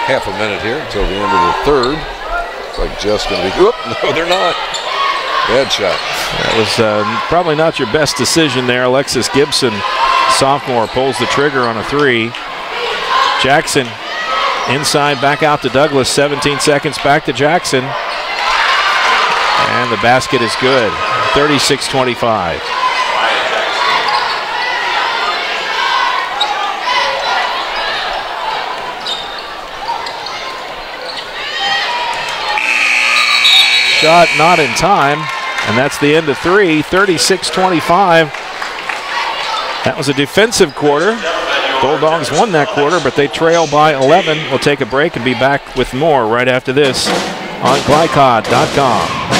Half a minute here until the end of the third. It's like Jeff's going to be, whoop, no, they're not. Bad shot. That was probably not your best decision there. Alexis Gibson, sophomore, pulls the trigger on a three. Jackson inside, back out to Douglas. 17 seconds back to Jackson. And the basket is good. 36-25. Shot not in time, and that's the end of three. 36-25. That was a defensive quarter. Bulldogs won that quarter, but they trail by 11. We'll take a break and be back with more right after this on GLICOD.com.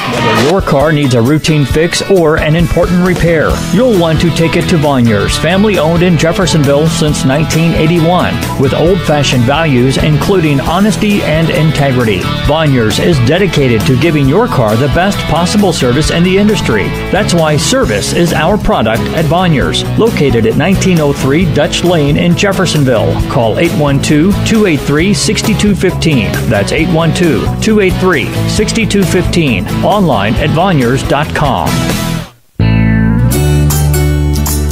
Whether your car needs a routine fix or an important repair, you'll want to take it to Vonyers, family owned in Jeffersonville since 1981, with old-fashioned values including honesty and integrity. Vonyers is dedicated to giving your car the best possible service in the industry. That's why service is our product at Vonyers, located at 1903 Dutch Lane in Jeffersonville. Call 812-283-6215. That's 812-283-6215. Online at Vonyers.com.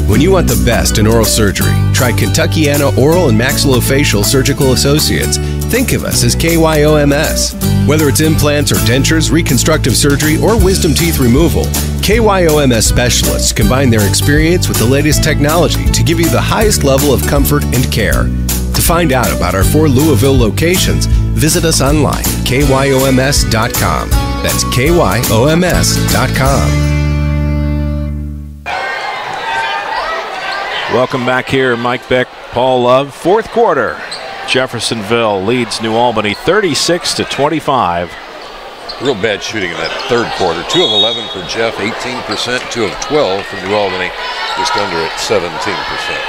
When you want the best in oral surgery, try Kentuckiana Oral and Maxillofacial Surgical Associates. Think of us as KYOMS. Whether it's implants or dentures, reconstructive surgery, or wisdom teeth removal, KYOMS specialists combine their experience with the latest technology to give you the highest level of comfort and care. To find out about our 4 Louisville locations, visit us online at KYOMS.com. That's KYOMS.com. Welcome back here, Mike Beck, Paul Love. Fourth quarter, Jeffersonville leads New Albany 36-25. Real bad shooting in that third quarter. 2 of 11 for Jeff, 18%. 2 of 12 for New Albany, just under at 17%.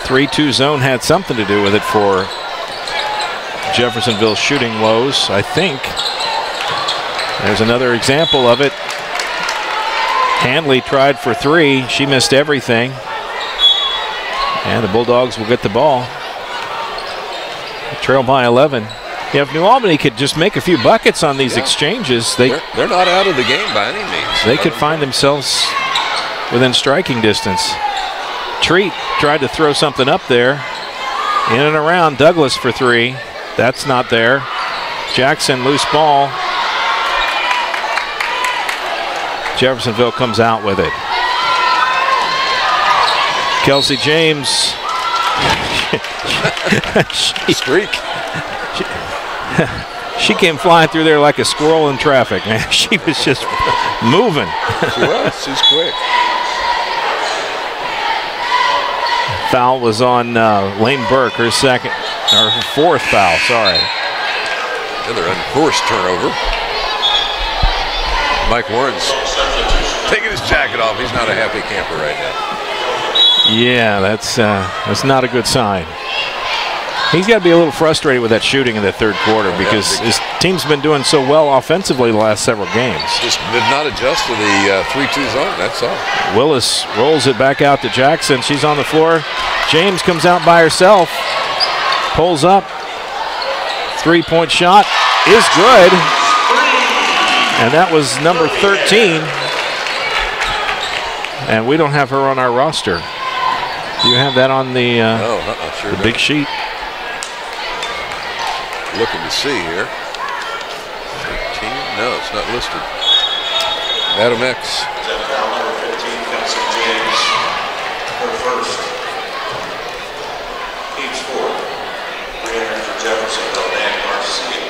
3-2 zone had something to do with it for Jeffersonville's shooting woes, I think. There's another example of it. Hanley tried for 3. She missed everything. And the Bulldogs will get the ball. Trail by 11. Yeah, if New Albany could just make a few buckets on these exchanges, they're not out of the game by any means. They could find themselves within striking distance. Treat tried to throw something up there. In and around Douglas for 3. That's not there. Jackson, loose ball. Jeffersonville comes out with it. Kelsey James. She came flying through there like a squirrel in traffic, man. She was just moving. She was. She's quick. Foul was on Lane Burke, her fourth foul, sorry. Another unforced turnover. Mike Warren's taking his jacket off. He's not a happy camper right now. Yeah, that's not a good sign. He's got to be a little frustrated with that shooting in the third quarter because his team's been doing so well offensively the last several games. Just did not adjust to the 3-2 zone, that's all. Willis rolls it back out to Jackson. She's on the floor. James comes out by herself. Pulls up. Three-point shot is good. And that was number 13. And we don't have her on our roster. Do you have that on the, sure the big sheet? Looking to see here. 13? No, it's not listed. Madam X. Number 15, Kelsey James, her first. Teams 4. Re-entering for Jeffersonville, Dan Garcia.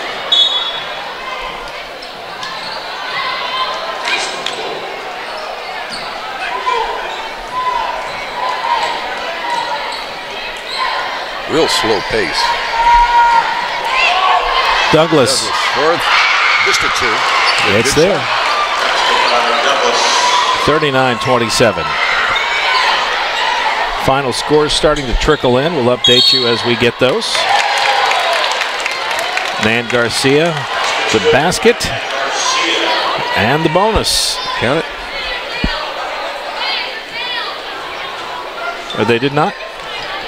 Real slow pace. Douglas. Fourth, just a 2. It's there. 39-27. Final scores starting to trickle in. We'll update you as we get those. Nan Garcia, the basket, and the bonus. Count it. Or they did not?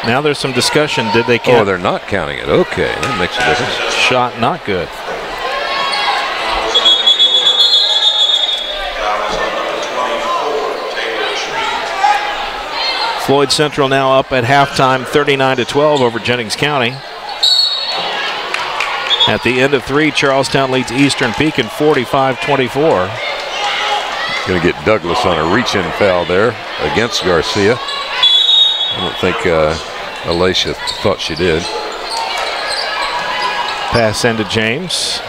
Now there's some discussion. Did they count? Oh, they're not counting it. Okay, that makes a difference. Shot not good. Floyd Central now up at halftime, 39-12 over Jennings County. At the end of 3, Charlestown leads Eastern Pekin 45-24. Going to get Douglas on a reach-in foul there against Garcia. I don't think Alicia thought she did. Pass into James.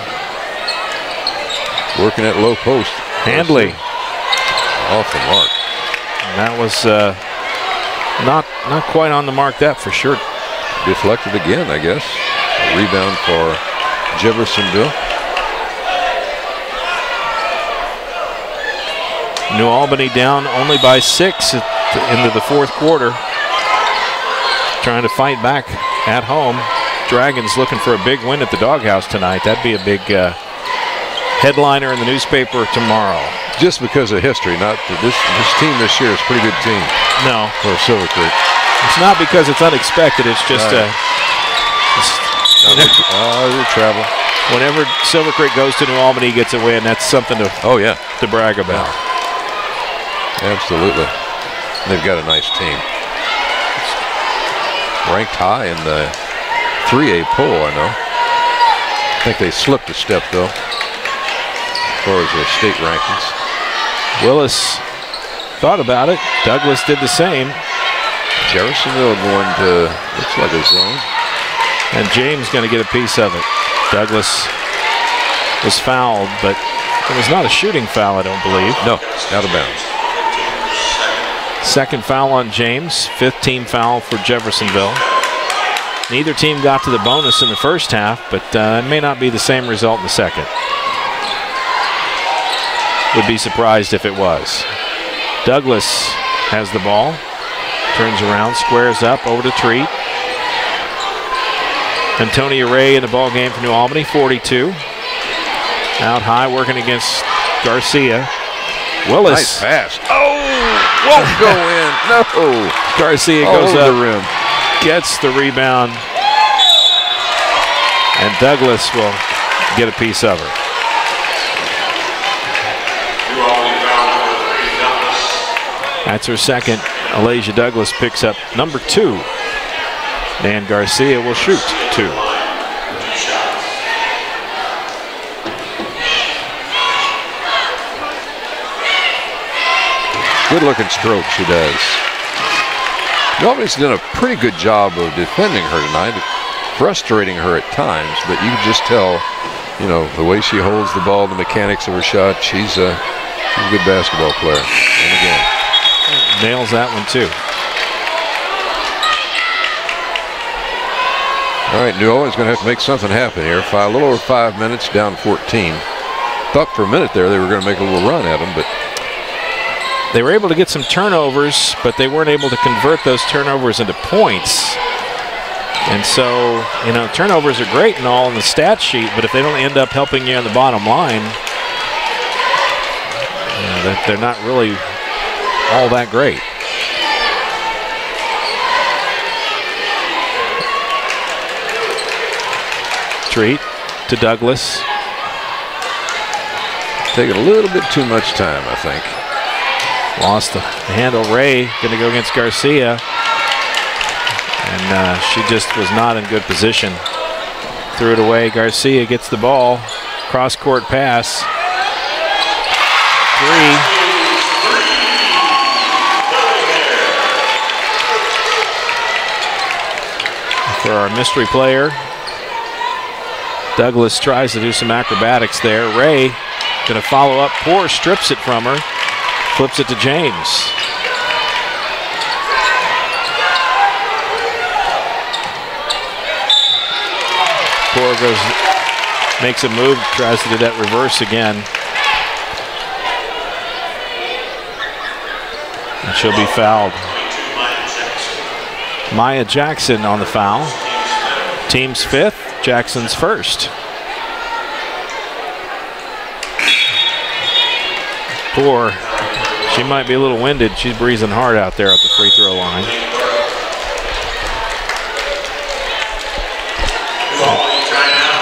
Working at low post. Handley. Off the mark. And that was not quite on the mark, that for sure. Deflected again, I guess. A rebound for Jeffersonville. New Albany down only by 6 into the fourth quarter. Trying to fight back at home. Dragons looking for a big win at the Doghouse tonight. That'd be a big headliner in the newspaper tomorrow. Just because of history, not this team this year is a pretty good team. No. For Silver Creek. It's not because it's unexpected. It's just travel. Whenever Silver Creek goes to New Albany, gets a win. That's something to to brag about. Absolutely. They've got a nice team. Ranked high in the 3A poll, I know. I think they slipped a step, though, as far as the state rankings. Willis thought about it. Douglas did the same. Jeffersonville going to, looks like a zone. And James going to get a piece of it. Douglas was fouled, but it was not a shooting foul, I don't believe. No, out of bounds. Second foul on James, 5th team foul for Jeffersonville. Neither team got to the bonus in the first half, but it may not be the same result in the second. Would be surprised if it was. Douglas has the ball, turns around, squares up over to Treat. Antonia Ray in the ball game for New Albany, 42. Out high, working against Garcia. Willis. Nice pass. Oh! Won't go in. No. Garcia goes up, the rim, gets the rebound, and Douglas will get a piece of her. That's her second. Alasia Douglas picks up number 2. Dan Garcia will shoot 2. Good looking stroke she does. Nobody's done a pretty good job of defending her tonight, frustrating her at times, but you can just tell you know, the way she holds the ball, the mechanics of her shot, she's a good basketball player. And again, nails that one too. All right, New Orleans going to have to make something happen here. A little over 5 minutes, down 14. Thought for a minute there they were going to make a little run at them, but they were able to get some turnovers, but they weren't able to convert those turnovers into points. And so, you know, turnovers are great and all in the stat sheet, but if they don't end up helping you on the bottom line, you know, they're not really all that great. Treat to Douglas. Taking a little bit too much time, I think. Lost the handle. Ray going to go against Garcia. And she just was not in good position. Threw it away. Garcia gets the ball. Cross-court pass. 3. For our mystery player. Douglas tries to do some acrobatics there. Ray going to follow up. Poor strips it from her. Flips it to James. Poor makes a move, tries to do that reverse again. And she'll be fouled. Maya Jackson on the foul. Team's 5th. Jackson's 1st. Poor. She might be a little winded. She's breathing hard out there at the free throw line.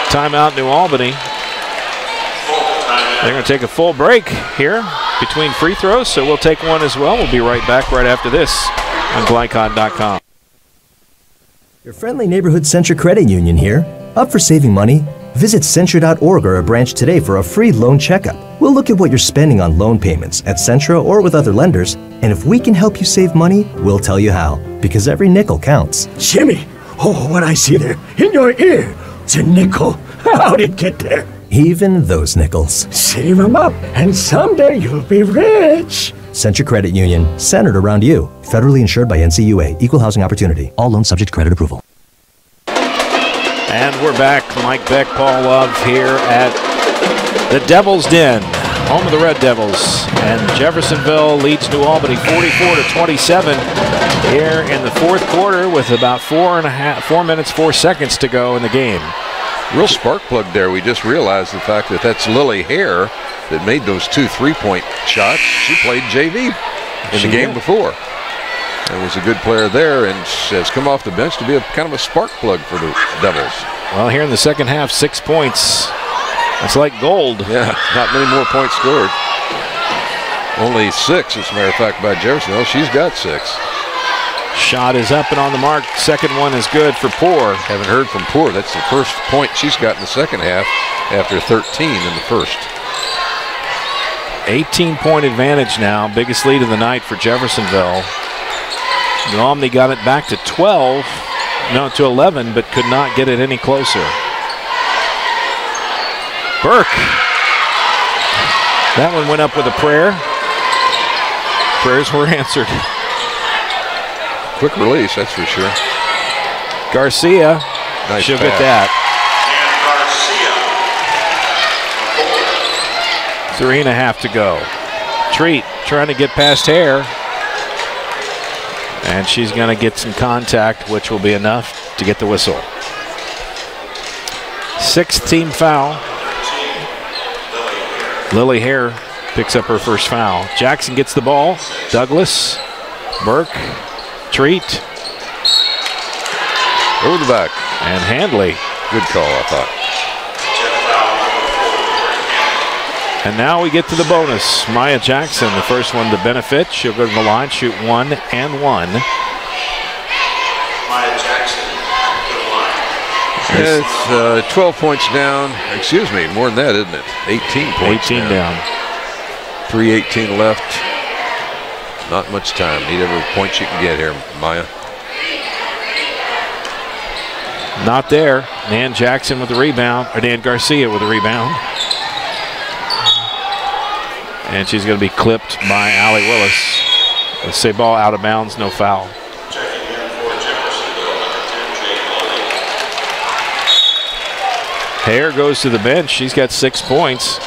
Timeout, New Albany. They're going to take a full break here between free throws, so we'll take one as well. We'll be right back right after this on GLICOD.com. Your friendly neighborhood Centra Credit Union here. Up for saving money? Visit Centra.org or a branch today for a free loan checkup. We'll look at what you're spending on loan payments at Centra or with other lenders, and if we can help you save money, we'll tell you how, because every nickel counts. Jimmy, oh, what I see there in your ear, it's a nickel. How'd it get there? Even those nickels. Save them up, and someday you'll be rich. Centra Credit Union, centered around you. Federally insured by NCUA. Equal housing opportunity. All loans subject to credit approval. And we're back. Mike Beck, Paul Love here at the Devil's Den, home of the Red Devils. And Jeffersonville leads New Albany 44-27 here in the 4th quarter with about 4 minutes, 4 seconds to go in the game. Real spark plug there. We just realized the fact that that's Lily Hare that made those 2 3-point shots. She played JV in the game before. And was a good player there and has come off the bench to be a kind of a spark plug for the Devils. Well, here in the second half, 6 points. That's like gold. Yeah, not many more points scored. Only 6, as a matter of fact, by Jeffersonville. She's got 6. Shot is up and on the mark. Second one is good for Poor. Haven't heard from Poor. That's the first point she's got in the second half after 13 in the first. 18-point advantage now. Biggest lead of the night for Jeffersonville. New Albany got it back to 11, but could not get it any closer. Burke. That one went up with a prayer. Prayers were answered. Quick release, that's for sure. Garcia. Nice She'll pass. get that. 3.5 to go. Treat trying to get past Hare. And she's going to get some contact, which will be enough to get the whistle. 6th team foul. Lily Hare picks up her first foul. Jackson gets the ball. Douglas, Burke, Treat. Over the back. And Handley. Good call, I thought. And now we get to the bonus. Maya Jackson, the first one to benefit. She'll go to the line, shoot 1 and 1. Maya Jackson to the line. It's 12 points down. Excuse me, more than that, isn't it? 18 points 18 down. 3:18 left. Not much time. Need every point you can get here, Maya. Not there. Nan Jackson with the rebound, or Dan Garcia with the rebound. And she's going to be clipped by Allie Willis. Let's say ball out of bounds, no foul. Hare goes to the bench. She's got 6 points.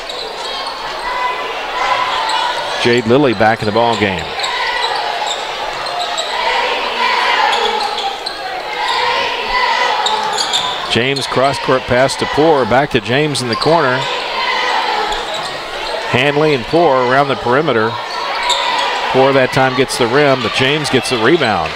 Jade Lilly back in the ball game. James cross-court pass to Poor. Back to James in the corner. Hanley and Poor around the perimeter. Poor that time gets the rim, but James gets the rebound.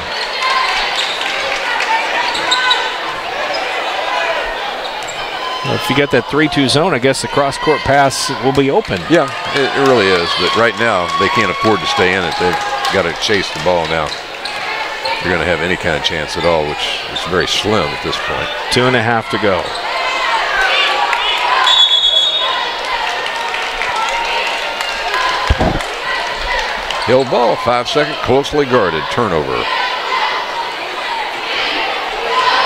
Well, if you get that 3-2 zone, I guess the cross-court pass will be open. Yeah, it really is. But right now, they can't afford to stay in it. They've got to chase the ball now. They're going to have any kind of chance at all, which is very slim at this point. 2.5 to go. Hill ball, 5-second, closely guarded, turnover.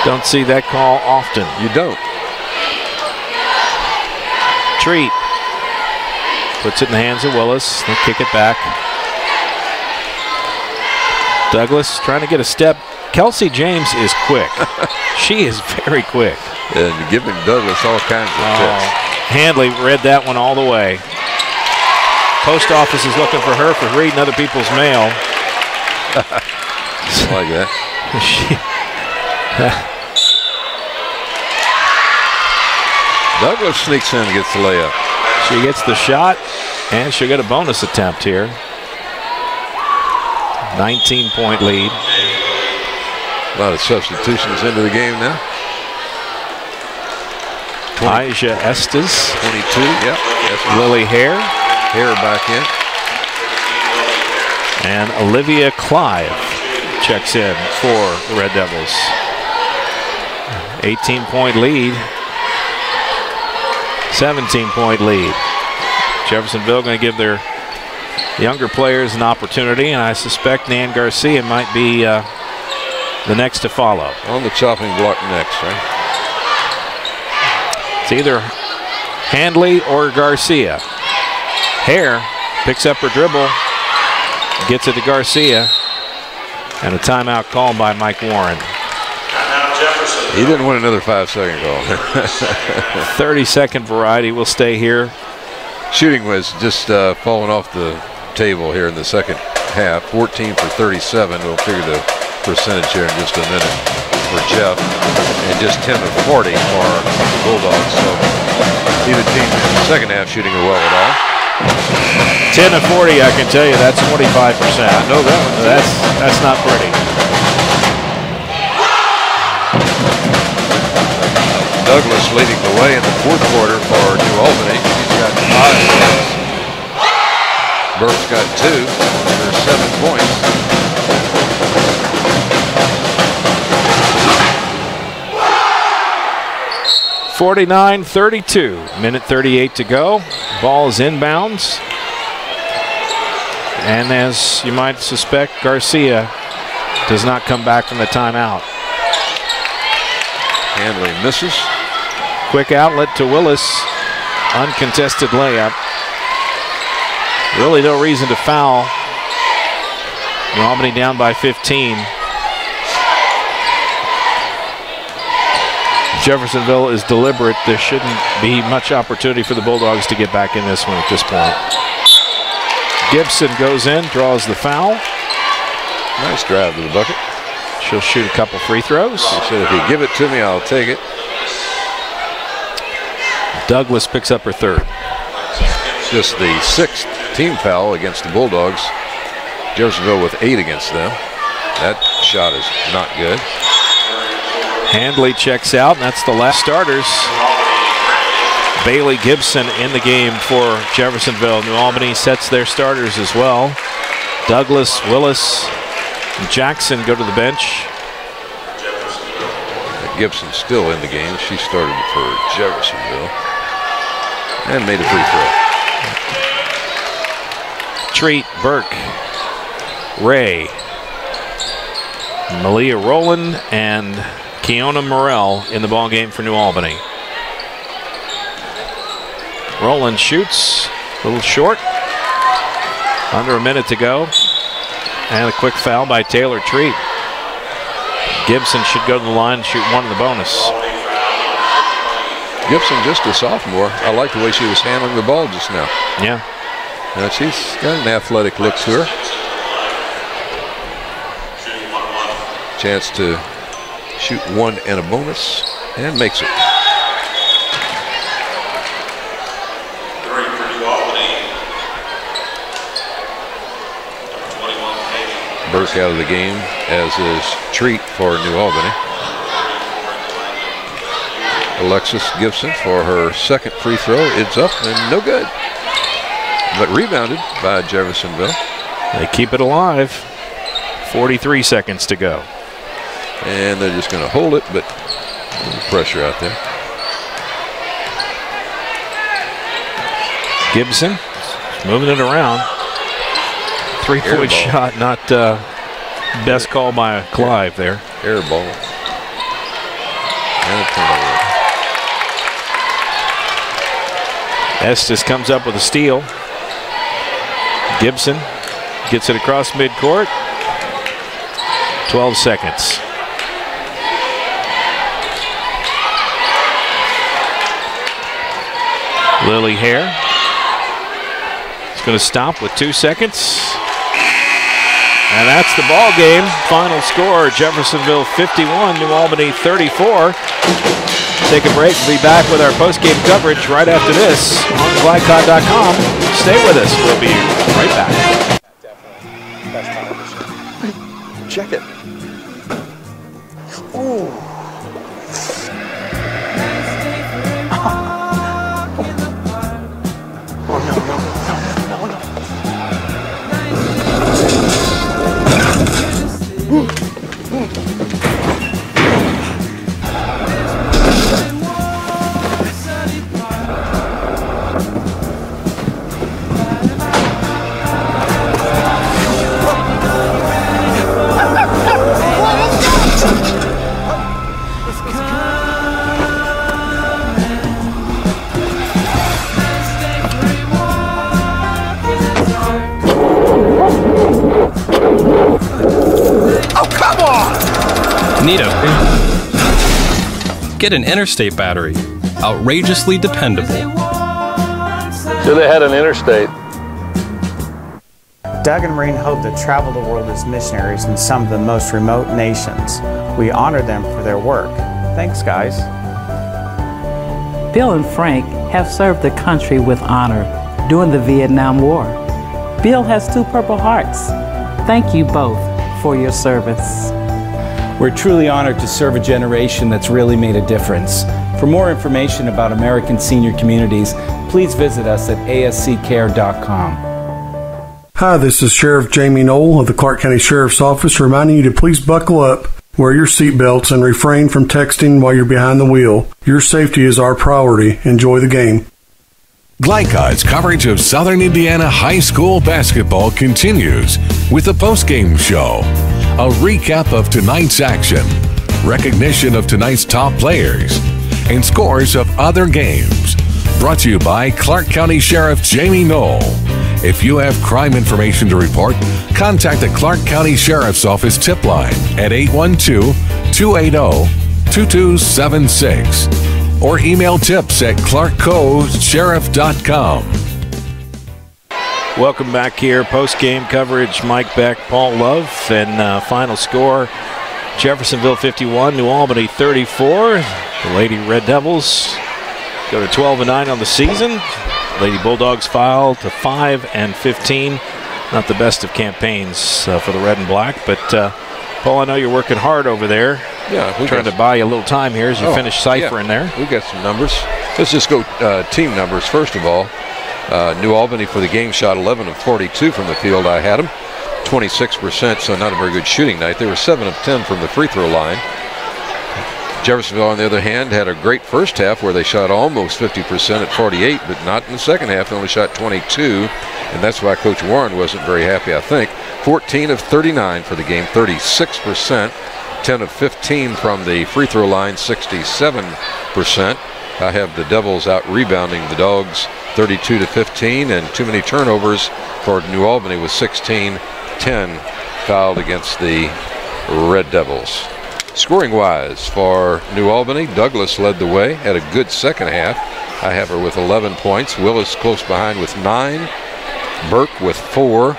Don't see that call often. You don't. Treat. Puts it in the hands of Willis. They kick it back. Douglas trying to get a step. Kelsey James is quick. She is very quick. And giving Douglas all kinds of tips. Handley read that one all the way. Post office is looking for her for reading other people's mail. Like that. Douglas sneaks in and gets the layup. She gets the shot, and she'll get a bonus attempt here. 19-point lead. A lot of substitutions into the game now. Aisha Estes. 22, yep. Lily Hare. Hare back in. And Olivia Clive checks in for the Red Devils. 18-point lead. 17-point lead. Jeffersonville going to give their younger players an opportunity, and I suspect Nan Garcia might be the next to follow. On the chopping block next, right? It's either Handley or Garcia. Hare picks up her dribble, gets it to Garcia, and a timeout called by Mike Warren. He didn't want another 5-second call. 30-second variety will stay here. Shooting was just falling off the table here in the second half. 14 for 37. We'll figure the percentage here in just a minute for Jeff. And just 10 of 40 for the Bulldogs. So neither team in the second half shooting well at all. 10 of 40, I can tell you, that's 25%. I know that one. That's not pretty. Douglas leading the way in the fourth quarter for New Albany. She's got 5 points. Burke's got 2 for 7 points. (49-32). Minute 38 to go. Ball is inbounds. And as you might suspect, Garcia does not come back from the timeout. Handley misses. Quick outlet to Willis. Uncontested layup. Really no reason to foul. New Albany down by 15. Jeffersonville is deliberate. There shouldn't be much opportunity for the Bulldogs to get back in this one at this point. Gibson goes in, draws the foul. Nice drive to the bucket. She'll shoot a couple free throws. She said, if you give it to me, I'll take it. Douglas picks up her third. Just the 6th team foul against the Bulldogs. Jeffersonville with 8 against them. That shot is not good. Handley checks out, and that's the last starters. Bailey Gibson in the game for Jeffersonville. New Albany sets their starters as well. Douglas, Willis, and Jackson go to the bench. Gibson's still in the game. She started for Jeffersonville and made a free throw. Treat, Burke, Ray, Malia Rowland, and Keona Morrell in the ball game for New Albany. Rowland shoots, a little short. Under a minute to go. And a quick foul by Taylor Treat. Gibson should go to the line and shoot one in the bonus. Gibson, just a sophomore. I like the way she was handling the ball just now. Yeah. She's got an athletic look to her. Chance to shoot one and a bonus, and makes it. Burke out of the game, as is Treat for New Albany. Alexis Gibson for her second free throw. It's up and no good. But rebounded by Jeffersonville. They keep it alive. 43 seconds to go. And they're just going to hold it, but a little pressure out there. Gibson moving it around. Three-point shot, not best call by Clive there. Air ball. And a turnover. Estes comes up with a steal. Gibson gets it across midcourt. 12 seconds. Lily Hare. It's going to stop with 2 seconds. And that's the ball game. Final score, Jeffersonville 51, New Albany 34. Take a break. We'll be back with our post-game coverage right after this on GLICOD.com. Stay with us. We'll be right back. Check it. Ooh. Nito. Get an Interstate battery. Outrageously dependable. So they had an Interstate. Doug and Maureen hope to travel the world as missionaries in some of the most remote nations. We honor them for their work. Thanks, guys. Bill and Frank have served the country with honor during the Vietnam War. Bill has 2 Purple Hearts. Thank you both for your service. We're truly honored to serve a generation that's really made a difference. For more information about American senior communities, please visit us at asccare.com. Hi, this is Sheriff Jamie Knoll of the Clark County Sheriff's Office reminding you to please buckle up, wear your seatbelts, and refrain from texting while you're behind the wheel. Your safety is our priority. Enjoy the game. GLICOD's coverage of Southern Indiana high school basketball continues with the postgame show. A recap of tonight's action, recognition of tonight's top players, and scores of other games. Brought to you by Clark County Sheriff Jamie Knoll. If you have crime information to report, contact the Clark County Sheriff's Office tip line at 812-280-2276 or email tips at clarkcosheriff.com. Welcome back here. Post-game coverage, Mike Beck, Paul Love, and final score, Jeffersonville 51, New Albany 34. The Lady Red Devils go to 12-9 on the season. Lady Bulldogs fall to 5-15. Not the best of campaigns for the Red and Black, but Paul, I know you're working hard over there. Yeah, we're trying to buy you a little time here as you finish ciphering there. We got some numbers. Let's just go team numbers first of all. New Albany for the game shot 11 of 42 from the field. I had them 26%, so not a very good shooting night. They were 7 of 10 from the free throw line. Jeffersonville, on the other hand, had a great first half where they shot almost 50% at 48, but not in the second half. They only shot 22, and that's why Coach Warren wasn't very happy, I think. 14 of 39 for the game, 36%. 10 of 15 from the free throw line, 67%. I have the Devils out rebounding the Dogs 32-15, and too many turnovers for New Albany with 16-10 fouled against the Red Devils. Scoring-wise for New Albany, Douglas led the way, had a good second half. I have her with 11 points. Willis close behind with 9. Burke with 4.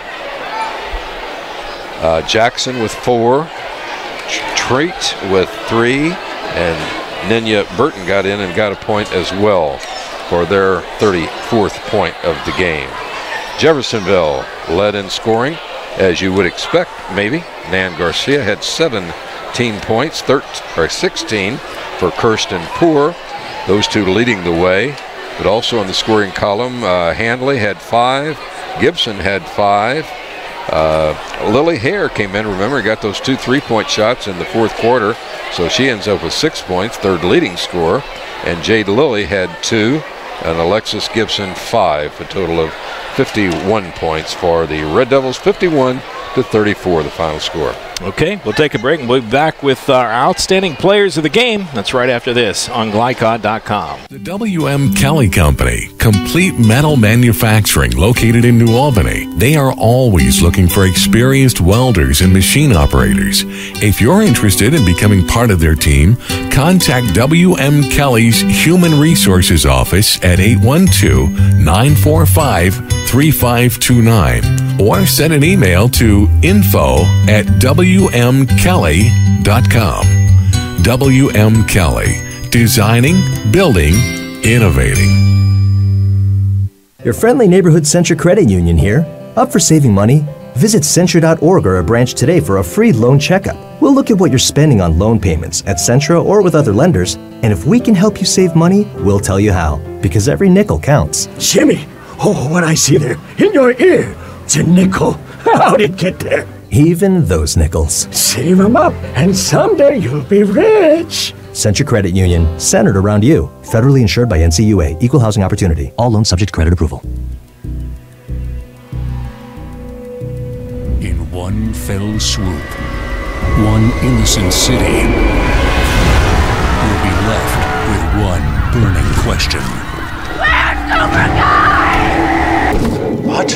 Jackson with 4. Treat with 3. And Nenya Burton got in and got a point as well for their 34th point of the game. Jeffersonville led in scoring, as you would expect, maybe. Nan Garcia had 17 points, 16 for Kirsten Poor. Those two leading the way. But also in the scoring column, Handley had 5. Gibson had 5. Lily Hare came in, remember, got those 2 3-point shots in the fourth quarter. So she ends up with 6 points, third leading scorer. And Jade Lilly had 2. And Alexis Gibson 5, a total of 51 points for the Red Devils, 51-34 the final score. Okay, we'll take a break and we'll be back with our outstanding players of the game. That's right after this on GLICOD.com. The W.M. Kelly Company, complete metal manufacturing located in New Albany. They are always looking for experienced welders and machine operators. If you're interested in becoming part of their team, contact W.M. Kelly's Human Resources Office at 812-945-3529 or send an email to info@wmkelly.com. W.M. Kelly, designing, building, innovating. Your friendly neighborhood Centra Credit Union here. Up for saving money? Visit Centra.org or a branch today for a free loan checkup. We'll look at what you're spending on loan payments at Centra or with other lenders, and if we can help you save money, we'll tell you how, because every nickel counts. Jimmy, oh, what I see there in your ear, it's a nickel. How'd it get there? Even those nickels. Save them up, and someday you'll be rich. Centra Credit Union, centered around you. Federally insured by NCUA. Equal housing opportunity. All loans subject to credit approval. In one fell swoop, one innocent city will be left with one burning question. Where's Super Guy? What?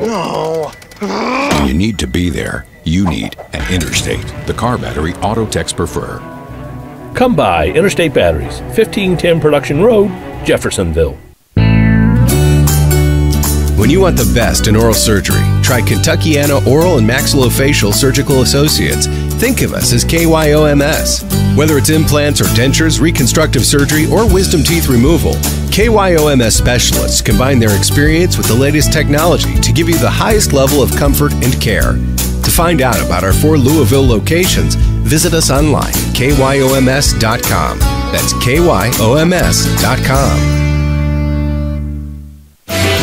No. When you need to be there, you need an Interstate, the car battery auto techs prefer. Come by Interstate Batteries, 1510 Production Road, Jeffersonville. When you want the best in oral surgery, try Kentuckiana Oral and Maxillofacial Surgical Associates. Think of us as KYOMS. Whether it's implants or dentures, reconstructive surgery, or wisdom teeth removal, KYOMS specialists combine their experience with the latest technology to give you the highest level of comfort and care. To find out about our 4 Louisville locations, visit us online, KYOMS.com. That's KYOMS.com.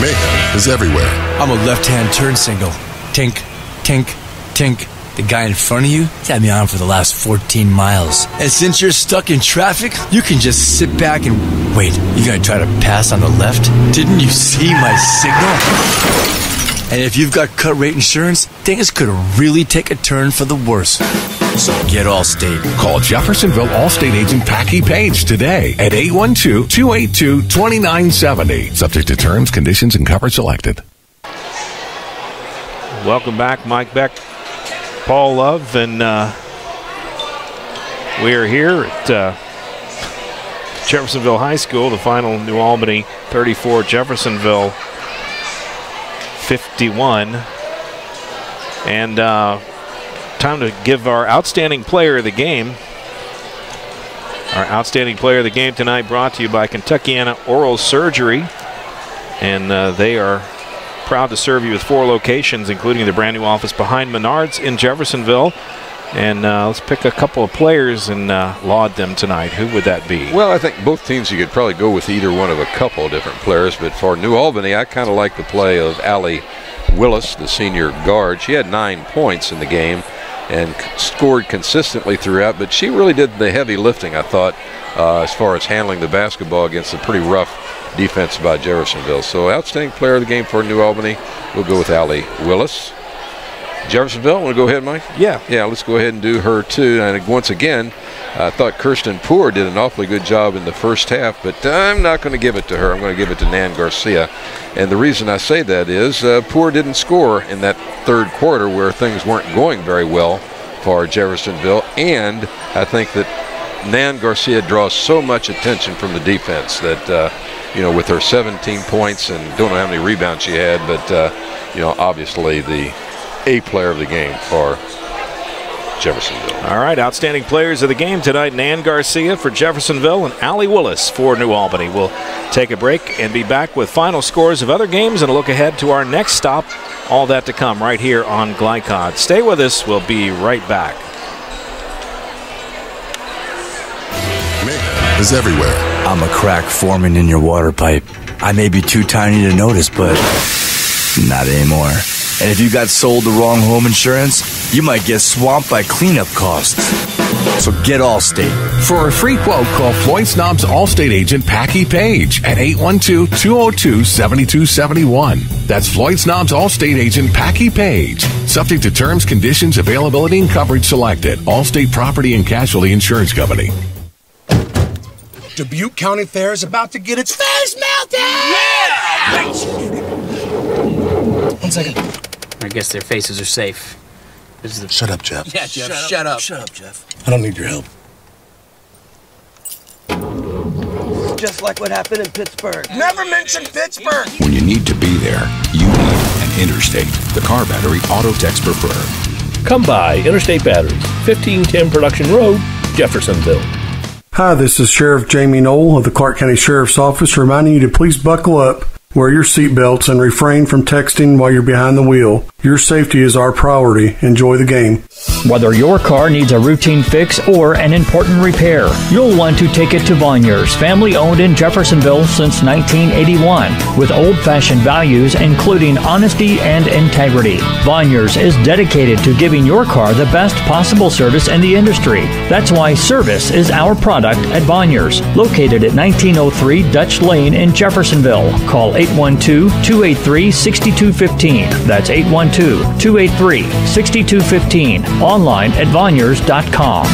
Mayhem is everywhere. I'm a left-hand turn signal. Tink, tink, tink. The guy in front of you, he's had me on for the last 14 miles. And since you're stuck in traffic, you can just sit back and wait. You gonna try to pass on the left? Didn't you see my signal? And if you've got cut rate insurance, things could really take a turn for the worse. So get Allstate. Call Jeffersonville Allstate agent Packy Page today at 812-282-2970. Subject to terms, conditions, and coverage selected. Welcome back, Mike Beck, Paul Love, and we are here at Jeffersonville High School, the final New Albany 34, Jeffersonville 51. And time to give our outstanding player of the game. Our outstanding player of the game tonight brought to you by Kentuckiana Oral Surgery. And they are proud to serve you with 4 locations, including the brand new office behind Menards in Jeffersonville. And let's pick a couple of players and laud them tonight. Who would that be? Well, I think both teams you could probably go with either one of a couple of different players. But for New Albany, I kind of like the play of Allie Willis, the senior guard. She had 9 points in the game and scored consistently throughout, but she really did the heavy lifting, I thought, as far as handling the basketball against a pretty rough defense by Jeffersonville. So outstanding player of the game for New Albany, we'll go with Allie Willis. Jeffersonville, want to go ahead, Mike? Yeah. Yeah, let's go ahead and do her too. And once again, I thought Kirsten Poor did an awfully good job in the first half, but I'm not going to give it to her. I'm going to give it to Nan Garcia. And the reason I say that is Poor didn't score in that third quarter where things weren't going very well for Jeffersonville. And I think that Nan Garcia draws so much attention from the defense that, with her 17 points and don't know how many rebounds she had, but, obviously the A player of the game for Jeffersonville. All right, outstanding players of the game tonight, Nan Garcia for Jeffersonville and Allie Willis for New Albany. We'll take a break and be back with final scores of other games and a look ahead to our next stop. All that to come right here on GLICOD. Stay with us. We'll be right back. Mayhem is everywhere. I'm a crack forming in your water pipe. I may be too tiny to notice, but not anymore. And if you got sold the wrong home insurance, you might get swamped by cleanup costs. So get Allstate. For a free quote, call Floyd Snob's Allstate agent Packy Page at 812-202-7271. That's Floyd Snob's Allstate agent Packy Page. Subject to terms, conditions, availability, and coverage selected. Allstate Property and Casualty Insurance Company. Dubuque County Fair is about to get its face melted! Yeah! 1 second. I guess their faces are safe. Shut up, Jeff. Yeah, Jeff, shut up. Shut up, Jeff. I don't need your help. Just like what happened in Pittsburgh. Never mention Pittsburgh! When you need to be there, you need an Interstate. The car battery auto techs prefer. Come by Interstate Batteries, 1510 Production Road, Jeffersonville. Hi, this is Sheriff Jamie Knoll of the Clark County Sheriff's Office reminding you to please buckle up, wear your seatbelts, and refrain from texting while you're behind the wheel. Your safety is our priority. Enjoy the game. Whether your car needs a routine fix or an important repair, you'll want to take it to Voniers, family owned in Jeffersonville since 1981, with old-fashioned values including honesty and integrity. Voniers is dedicated to giving your car the best possible service in the industry. That's why service is our product at Voniers, located at 1903 Dutch Lane in Jeffersonville. Call 812-283-6215. That's 812-283-6215. Online at Voniers.com.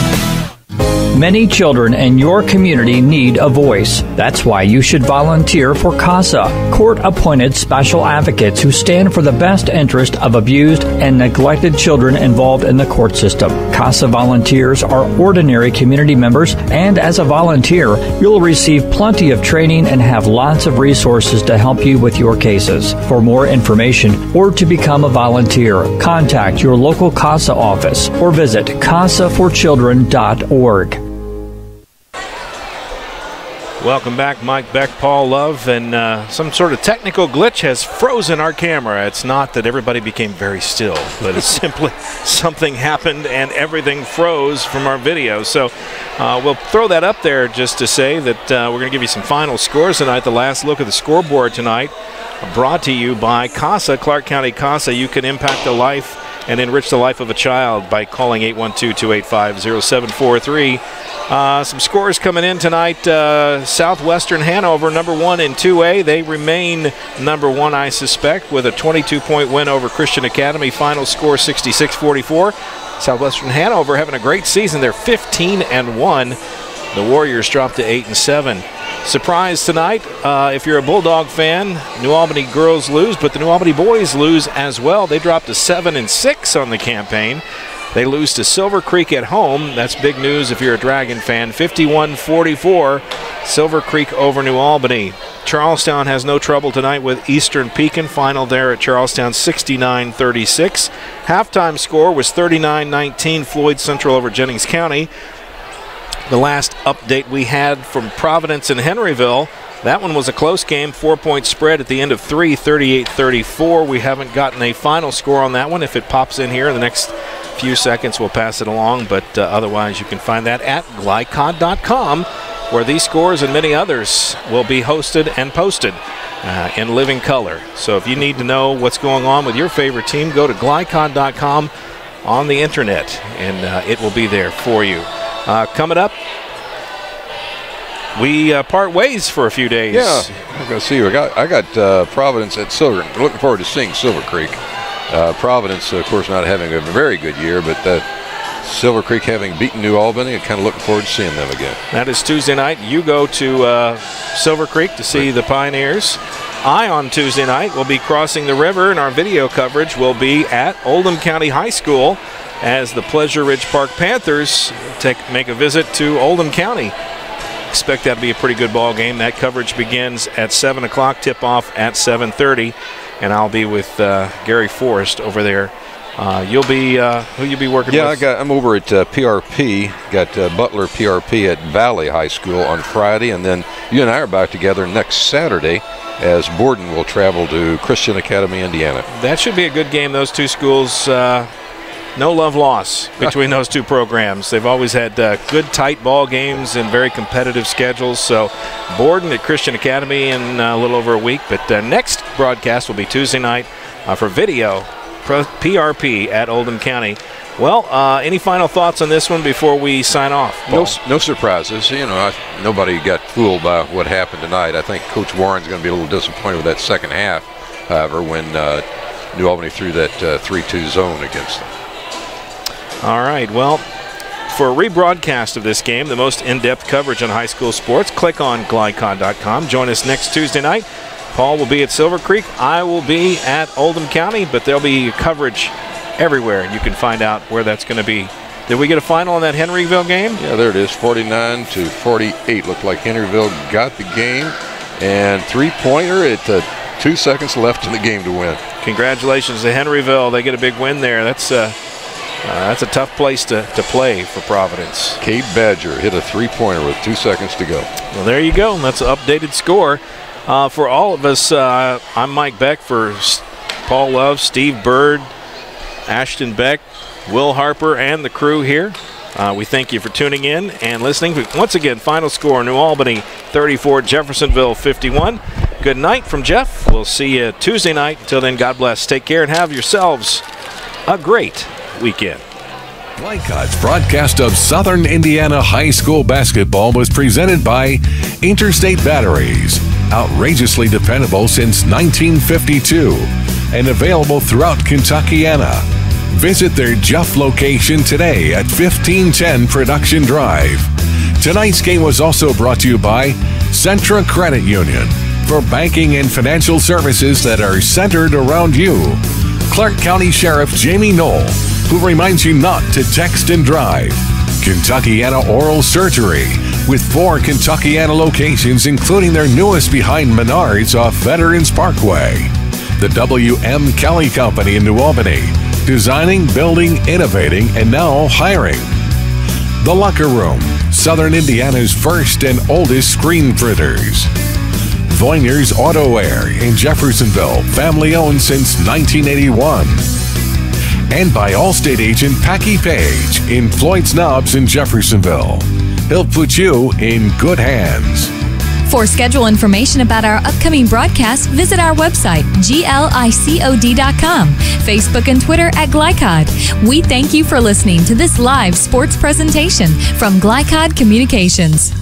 Many children in your community need a voice. That's why you should volunteer for CASA, court-appointed special advocates who stand for the best interest of abused and neglected children involved in the court system. CASA volunteers are ordinary community members, and as a volunteer, you'll receive plenty of training and have lots of resources to help you with your cases. For more information or to become a volunteer, contact your local CASA office or visit casaforchildren.org. Welcome back, Mike Beck, Paul Love, and some sort of technical glitch has frozen our camera. It's not that everybody became very still, but it's simply something happened and everything froze from our video. So we'll throw that up there just to say that we're going to give you some final scores tonight. The last look at the scoreboard tonight brought to you by CASA, Clark County CASA. You can impact a life and enrich the life of a child by calling 812-285-0743. Some scores coming in tonight. Southwestern Hanover, number 1 in 2A. They remain number 1, I suspect, with a 22-point win over Christian Academy. Final score 66-44. Southwestern Hanover having a great season. They're 15-1. The Warriors dropped to 8-7. Surprise tonight, if you're a Bulldog fan, New Albany girls lose, but the New Albany boys lose as well. They dropped to 7-6 on the campaign. They lose to Silver Creek at home. That's big news if you're a Dragon fan. 51-44, Silver Creek over New Albany. Charlestown has no trouble tonight with Eastern Pekin. Final there at Charlestown, 69-36. Halftime score was 39-19, Floyd Central over Jennings County. The last update we had from Providence and Henryville, that one was a close game, 4-point spread at the end of 3, 38-34. We haven't gotten a final score on that one. If it pops in here in the next few seconds, we'll pass it along, but otherwise you can find that at GLICOD.com, where these scores and many others will be hosted and posted in living color. So if you need to know what's going on with your favorite team, go to GLICOD.com on the internet, and it will be there for you. Coming up, we part ways for a few days. Yeah, I'm going to see you. I got Providence at Silver. Looking forward to seeing Silver Creek. Providence, of course, not having a very good year, but Silver Creek having beaten New Albany, and kind of looking forward to seeing them again. That is Tuesday night. You go to Silver Creek to see the Pioneers. I, on Tuesday night, will be crossing the river, and our video coverage will be at Oldham County High School as the Pleasure Ridge Park Panthers make a visit to Oldham County. Expect that to be a pretty good ball game. That coverage begins at 7 o'clock, tip-off at 7:30, and I'll be with Gary Forrest over there. You'll be who you be working with? Yeah, I'm over at PRP. Got Butler PRP at Valley High School on Friday, and then you and I are back together next Saturday as Borden will travel to Christian Academy, Indiana. That should be a good game. Those two schools, no love lost between those two programs. They've always had good, tight ball games and very competitive schedules. So Borden at Christian Academy in a little over a week. But next broadcast will be Tuesday night for video, PRP at Oldham County. Well, any final thoughts on this one before we sign off, Paul? No surprises. You know, nobody got fooled by what happened tonight. I think Coach Warren's going to be a little disappointed with that second half, however, when New Albany threw that 3-2 zone against them. All right, well, for a rebroadcast of this game, the most in-depth coverage on high school sports, click on GLICOD.com. Join us next Tuesday night. Paul will be at Silver Creek. I will be at Oldham County, but there'll be coverage everywhere. You can find out where that's going to be. Did we get a final on that Henryville game? Yeah, there it is, 49-48. Looked like Henryville got the game, and three-pointer at 2 seconds left in the game to win. Congratulations to Henryville. They get a big win there. That's a tough place to play for Providence. Cade Badger hit a three-pointer with 2 seconds to go. Well, there you go. That's an updated score. For all of us, I'm Mike Beck. For Paul Love, Steve Bird, Ashton Beck, Will Harper, and the crew here, we thank you for tuning in and listening. Once again, final score, New Albany 34, Jeffersonville 51. Good night from Jeff. We'll see you Tuesday night. Until then, God bless. Take care and have yourselves a great weekend. GLICOD's broadcast of Southern Indiana High School basketball was presented by Interstate Batteries. Outrageously dependable since 1952 and available throughout Kentuckiana. Visit their Jeff location today at 1510 Production Drive. Tonight's game was also brought to you by Centra Credit Union for banking and financial services that are centered around you. Clark County Sheriff Jamie Knoll, who reminds you not to text and drive. Kentuckiana Oral Surgery, with 4 Kentuckiana locations, including their newest behind Menards off Veterans Parkway. The W.M. Kelly Company in New Albany, designing, building, innovating, and now hiring. The Locker Room, Southern Indiana's first and oldest screen printers. Voiner's Auto Wear in Jeffersonville, family owned since 1981. And by Allstate agent Packy Page in Floyd's Knobs in Jeffersonville. He'll put you in good hands. For schedule information about our upcoming broadcast, visit our website, GLICOD.com, Facebook and Twitter at GLICOD. We thank you for listening to this live sports presentation from GLICOD Communications.